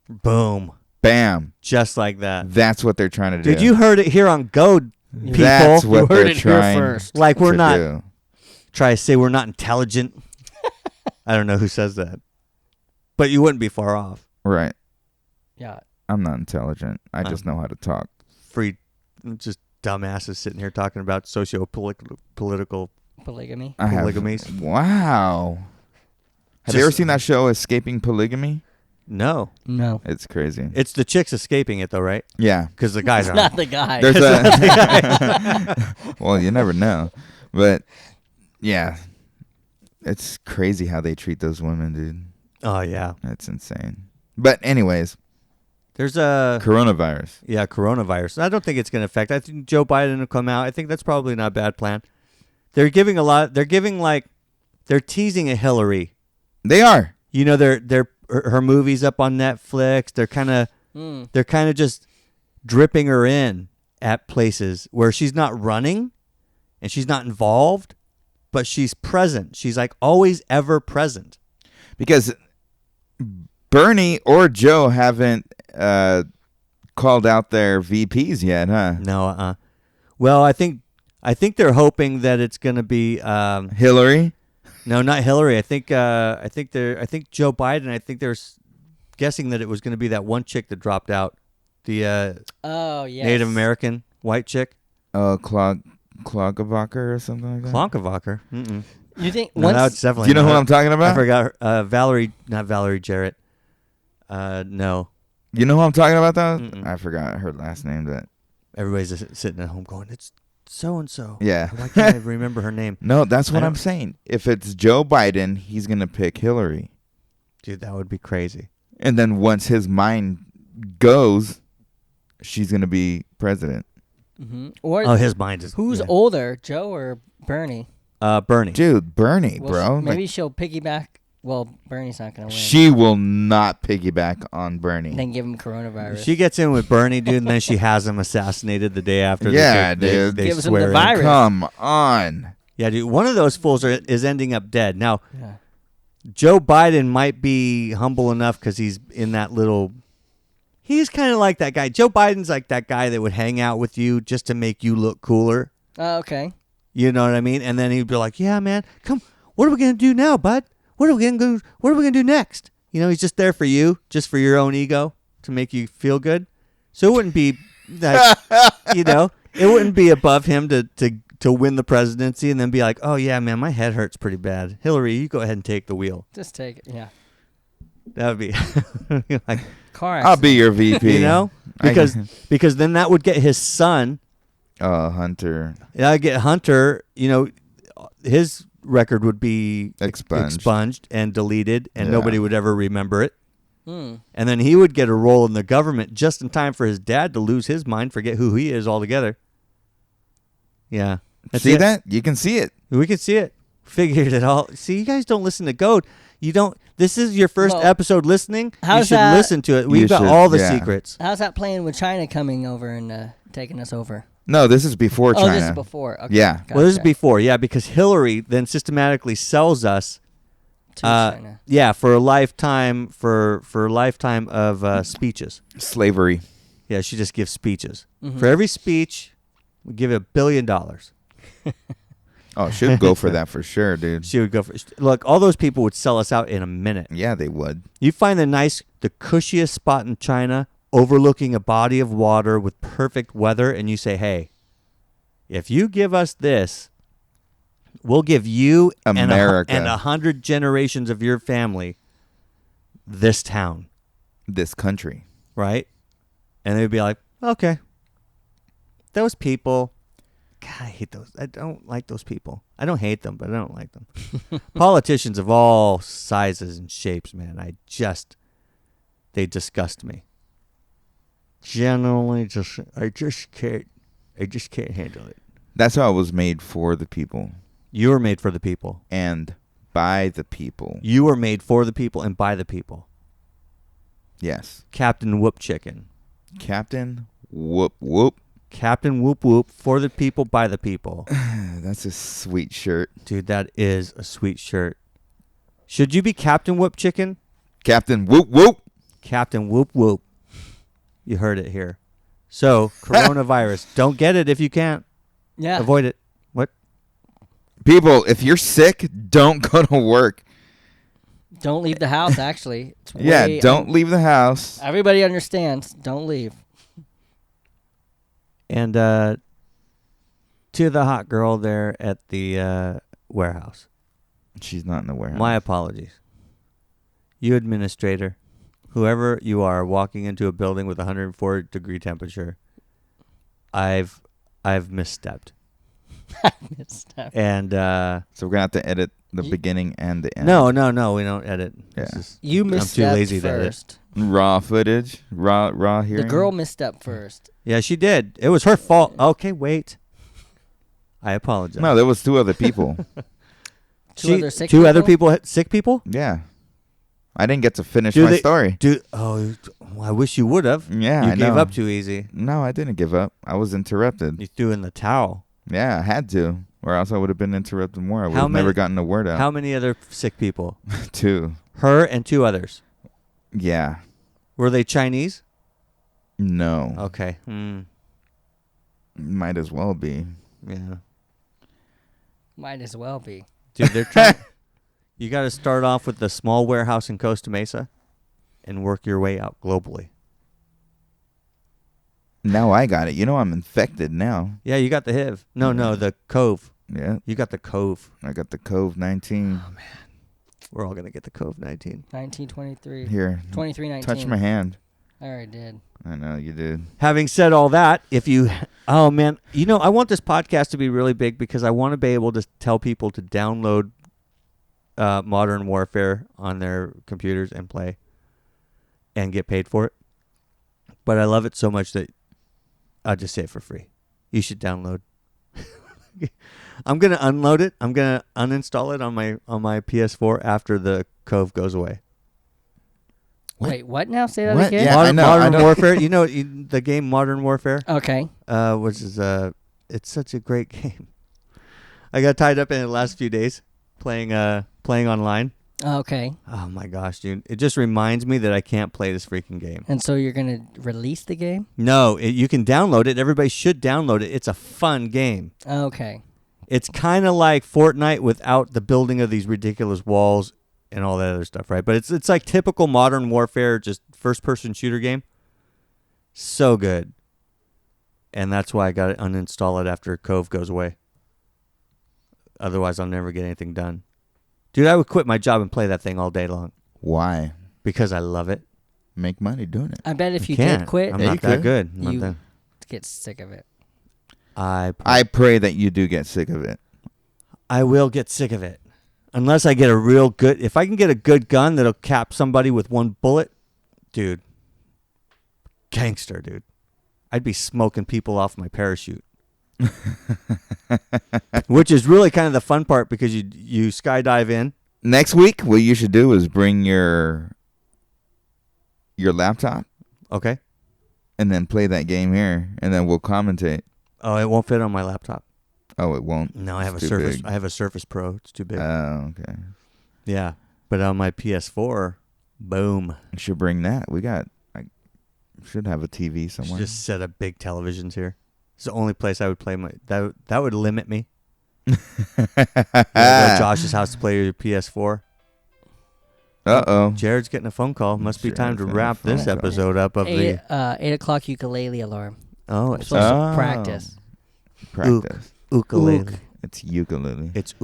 Boom. Bam. Just like that. That's what they're trying to do. Dude, you heard it here on GOAD, people. That's what You heard they're it here trying first. Like we're to not do. try to say we're not intelligent. I don't know who says that. But you wouldn't be far off. Right. Yeah. I'm not intelligent. I just know how to talk. Free just dumbasses sitting here talking about political Polygamy. I have- Polygamies. Wow. Have you ever seen that show, Escaping Polygamy? No. No. It's crazy. It's the chicks escaping it though, right? Yeah. Because the guys It's are not the guy. There's a. Well, you never know, but yeah, It's crazy how they treat those women, dude. Oh yeah. That's insane. But anyways, There's a coronavirus. coronavirus. I don't think it's going to affect. I think Joe Biden will come out. I think that's probably not a bad plan. They're giving a lot. They're giving like they're teasing a Hillary. They are. You know, her movies up on Netflix. They're kind of just dripping her in at places where she's not running and she's not involved, but she's present. She's like always ever present. Because Bernie or Joe haven't called out their VPs yet, huh? No, Well, I think they're hoping that it's going to be Hillary? no, not Hillary. I think Joe Biden. I think they're guessing that it was going to be that one chick that dropped out, the Oh yes. Native American white chick, Klonkavacher or something like that? Klonkavacher. Mm-mm. You think No, once that's definitely. Do you know not who it. I'm talking about? I forgot. Not Valerie Jarrett. No. You know who I'm talking about, though? Mm-mm. I forgot her last name. That Everybody's just sitting at home going, "It's so and so." Yeah. Why can't I remember her name? No, that's what I I'm don't- saying. If it's Joe Biden, he's going to pick Hillary. Dude, that would be crazy. And then once his mind goes, she's going to be president. or Oh, his mind is. who's yeah. older, Joe or Bernie? Bernie. Dude, Bernie, Well, bro. maybe Like, she'll piggyback. Well, Bernie's not gonna win. she will not piggyback on Bernie. Then give him coronavirus. She gets in with Bernie, dude, and then she has him assassinated the day after. Yeah, they dude. Gives him swear the in. virus. Come on. Yeah, dude. One of those fools is ending up dead. Now, Yeah. Joe Biden might be humble enough because he's in that little. He's kind of like that guy. Joe Biden's like that guy that would hang out with you just to make you look cooler. Oh, okay. You know what I mean? And then he'd be like, "Yeah, man, come. What are we gonna do now, bud? What are we gonna do next?" You know, he's just there for you, just for your own ego to make you feel good. So it wouldn't be that, it wouldn't be above him to win the presidency and then be like, "Oh yeah, man, my head hurts pretty bad. Hillary, you go ahead and take the wheel." Just take it. Yeah. That would be like, Car I'll accident. be your VP. you know, because then that would get his son. Hunter Get Hunter. You know, his record would be expunged and deleted, and Yeah. nobody would ever remember it. Hmm. And then he would get a role in the government just in time for his dad to lose his mind, forget who he is altogether. Yeah. That's See it. that? You can see it. We could see it. Figured it all. See, you guys don't listen to GOAD. You don't. This is your first Well, episode listening. You how's should that- listen to it. We've You got should, all the yeah. secrets. How's that playing with China coming over and taking us over? No, this is before China. Oh, this is before. Okay. Yeah. Well, this is gotcha. before, yeah, because Hillary then systematically sells us, To China. yeah, for a lifetime of speeches. Slavery. Yeah, she just gives speeches. Mhm. For every speech, we give $1 billion. Oh, she'll go for that for sure, dude. She would go for. Look, all those people would sell us out in a minute. Yeah, they would. You find the cushiest spot in China, overlooking a body of water with perfect weather, and you say, "Hey, if you give us this, we'll give you America. and 100 generations of your family this town." This country. Right? And they'd be like, "Okay, those people." God, I hate those. I don't like those people. I don't hate them, but I don't like them. Politicians of all sizes and shapes, man. They disgust me. Generally, I just can't handle it. That's how it was made for the people You were made for the people. and by the people. You were made for the people and by the people. Yes. Captain Whoop Chicken. Captain Whoop Whoop. Captain Whoop Whoop, for the people, by the people. That's a sweet shirt. Dude, that is a sweet shirt. Should you be Captain Whoop Chicken? Captain Whoop Whoop. Captain Whoop Whoop. You heard it here. So, coronavirus. Don't get it if you can't. Yeah. Avoid it. What? People, if you're sick, don't go to work. Don't leave the house. Actually, it's Yeah, way- don't leave the house. Everybody understands. Don't leave. And to the hot girl there at the warehouse. She's not in the warehouse. My apologies. You administrator, whoever you are walking into a building with 104-degree temperature, I've misstepped. Misstep. And So we're gonna have to edit the beginning and the end. No, we don't edit. This Yeah. is- You I'm misstepped too lazy to edit. first. Raw footage, raw hearing. The girl misstepped first. Yeah, she did. It was her fault. Okay, wait. I apologize. No, there was 2 other people. Two other sick two other people? people, sick people. Yeah, I didn't get to finish Do my they- story. I wish you would have. Yeah, you I gave know. up too easy. No, I didn't give up. I was interrupted. You threw in the towel. Yeah, I had to, or else I would have been interrupted more. I would How have never many- gotten a word out. How many other sick people? 2. Her and 2 others. Yeah. Were they Chinese? No. Okay. Might as well be. Yeah. Might as well be. Dude, they're trying. You got to start off with the small warehouse in Costa Mesa and work your way out globally. Now I got it. You know I'm infected now. Yeah, you got the HIV. No, the Cove. Yeah. You got the Cove. I got the COVID-19. Oh, man. We're all going to get the COVID-19. 1923. Here. 2319. Touch my hand. I already did. I know you did. Having said all that, oh man, I want this podcast to be really big because I want to be able to tell people to download Modern Warfare on their computers and play and get paid for it. But I love it so much that I'll just say it for free. You should download. I'm gonna unload it. I'm gonna uninstall it on my PS4 after the Cove goes away. What? Wait, what now? Say that What? again? Yeah, I know, Modern I know. Warfare. The game Modern Warfare, Okay. which is it's such a great game. I got tied up in it the last few days playing online. Okay. Oh my gosh, dude! It just reminds me that I can't play this freaking game. And so you're going to release the game? No, you can download it. Everybody should download it. It's a fun game. Okay. It's kind of like Fortnite without the building of these ridiculous walls and all that other stuff, right? But it's like typical Modern Warfare, just first-person shooter game. So good. And that's why I got to uninstall it after Cove goes away. Otherwise, I'll never get anything done. Dude, I would quit my job and play that thing all day long Why? because I love it. Make money doing it. I bet if you Can't. did quit, I'm Yeah, not you that could. good. I'm not You- that- get sick of it. I pray that you do get sick of it. I will get sick of it. Unless I get a real good... If I can get a good gun that'll cap somebody with one bullet, dude, gangster, dude. I'd be smoking people off my parachute. Which is really kind of the fun part because you skydive in. Next week, what you should do is bring your laptop Okay. and then play that game here, and then we'll commentate. Oh, it won't fit on my laptop. Oh, it won't. No, I have It's a too Surface. big. I have a Surface Pro. It's too big. Oh, okay. Yeah. But on my PS4, boom. You should bring that. I should have a TV Should somewhere. just set up big televisions here. It's the only place I would play my... That would limit me. Go to Josh's house to play your PS4. Uh-oh. Jared's getting a phone call. Must be time to Jared's getting a wrap this phone call. episode up of the... 8 o'clock ukulele alarm. Oh, I'm it's supposed Oh. to practice. Practice. ukulele. It's ukulele. It's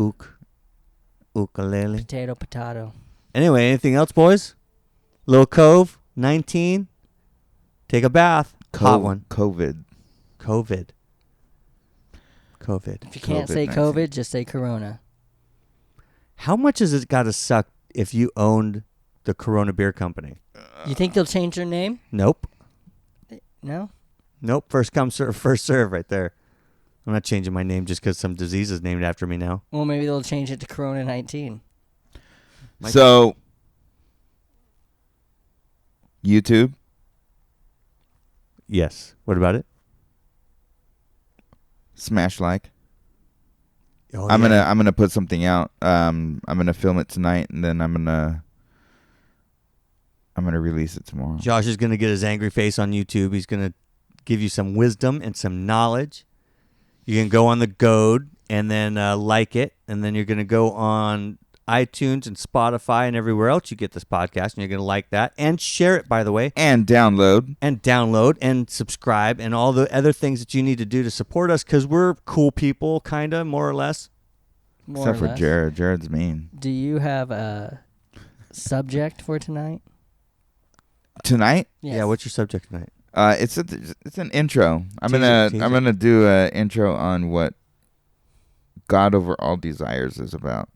ukulele. Potato. Anyway, anything else, boys? Little Cove, 19. Take a bath. Hot one. COVID. COVID. If you can't say COVID-19. COVID, just say Corona. How much has it got to suck if you owned the Corona Beer Company? You think they'll change their name? Nope. No? Nope. First come, first serve right there. I'm not changing my name just because some disease is named after me now. Well, maybe they'll change it to Corona 19. So, YouTube, Yes. What about it? smash like. Oh, I'm yeah. gonna put something out. I'm gonna film it tonight, and then I'm gonna release it tomorrow. Josh is going to get his angry face on YouTube. He's going to give you some wisdom and some knowledge. You can go on the GOAD and then like it. And then you're going to go on iTunes and Spotify and everywhere else you get this podcast. And you're going to like that and share it, by the way. And download. And download and subscribe and all the other things that you need to do to support us because we're cool people, kind of, more or less. More Except or for less. Jared. Jared's mean. Do you have a subject for tonight? Tonight, Yes. Yeah, what's your subject tonight? it's an intro. I'm Teaser, I'm gonna do an intro on what God over all desires is about.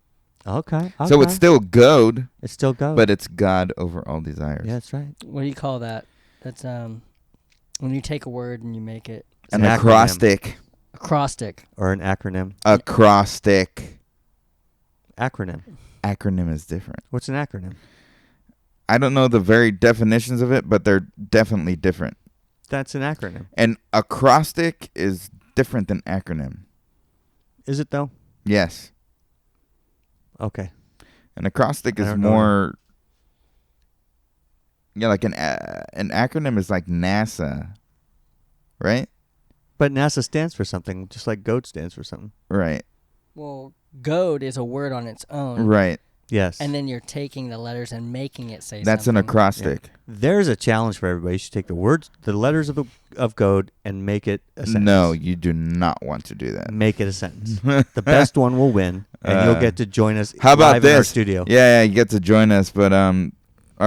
Okay. So it's still GOAD, it's still GOAD. but it's God over all desires. Yeah, that's right. What do you call that? That's when you take a word and you make it An acronym. acrostic. acrostic. Or an acronym. Acrostic. Acronym. Acronym is different. What's an acronym? I don't know the very definitions of it, but they're definitely different. That's an acronym. And acrostic is different than acronym. Is it though? Yes. Okay. An acrostic I is don't know. more. Yeah, like an acronym is like NASA, right? But NASA stands for something, just like GOAT stands for something. Right. Well, goad is a word on its own. Right. Yes. And then you're taking the letters and making it say That's something. an acrostic. There's a challenge for everybody. You should take the letters of GOAD and make it a sentence. No, you do not want to do that. Make it a sentence. The best one will win, and you'll get to join us How about live in our this? studio. Yeah, you get to join us, but all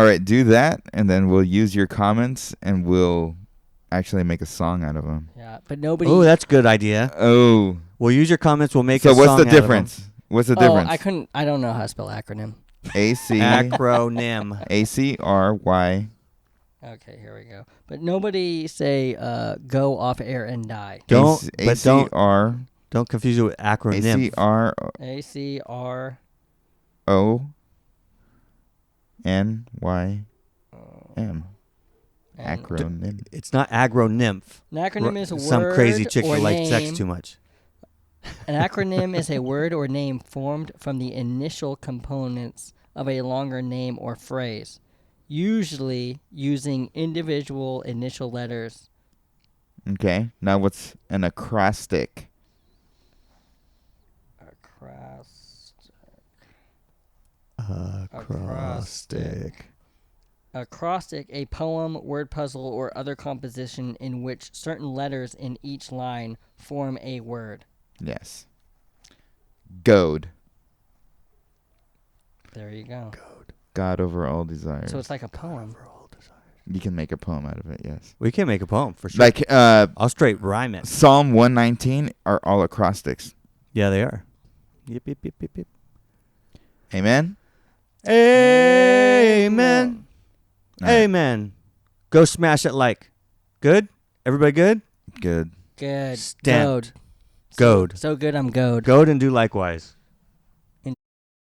right, do that, and then we'll use your comments, and we'll actually make a song out of them. Yeah, but nobody. Oh, that's a good idea. Oh, We'll use your comments. We'll make so a song what's the out of 'em. difference? What's the difference? I don't know how to spell acronym. Acronym. ACRY. Okay, here we go. But nobody say go off air and die. Don't ACR. don't confuse it with acronym. ACRON. ACR. Acronym. It's not agro-nymph. An acronym is a word Some crazy chick or that likes sex name. too much. An acronym is a word or name formed from the initial components of a longer name or phrase, usually using individual initial letters. Okay. Now what's an acrostic? Acrostic, a poem, word puzzle, or other composition in which certain letters in each line form a word. Yes. GOAD. There you go. God over all desires. So it's like a poem. You can make a poem out of it, yes. We can make a poem for sure. Like I'll straight rhyme it. Psalm 119 are all acrostics. Yeah, they are. Yep, yep, yep, yep, yep. Amen? Amen. All right. Amen. Go smash it like. Good? Everybody good? Good. Good. Stamp. Goad. Goad. So good I'm goad. Go and do likewise.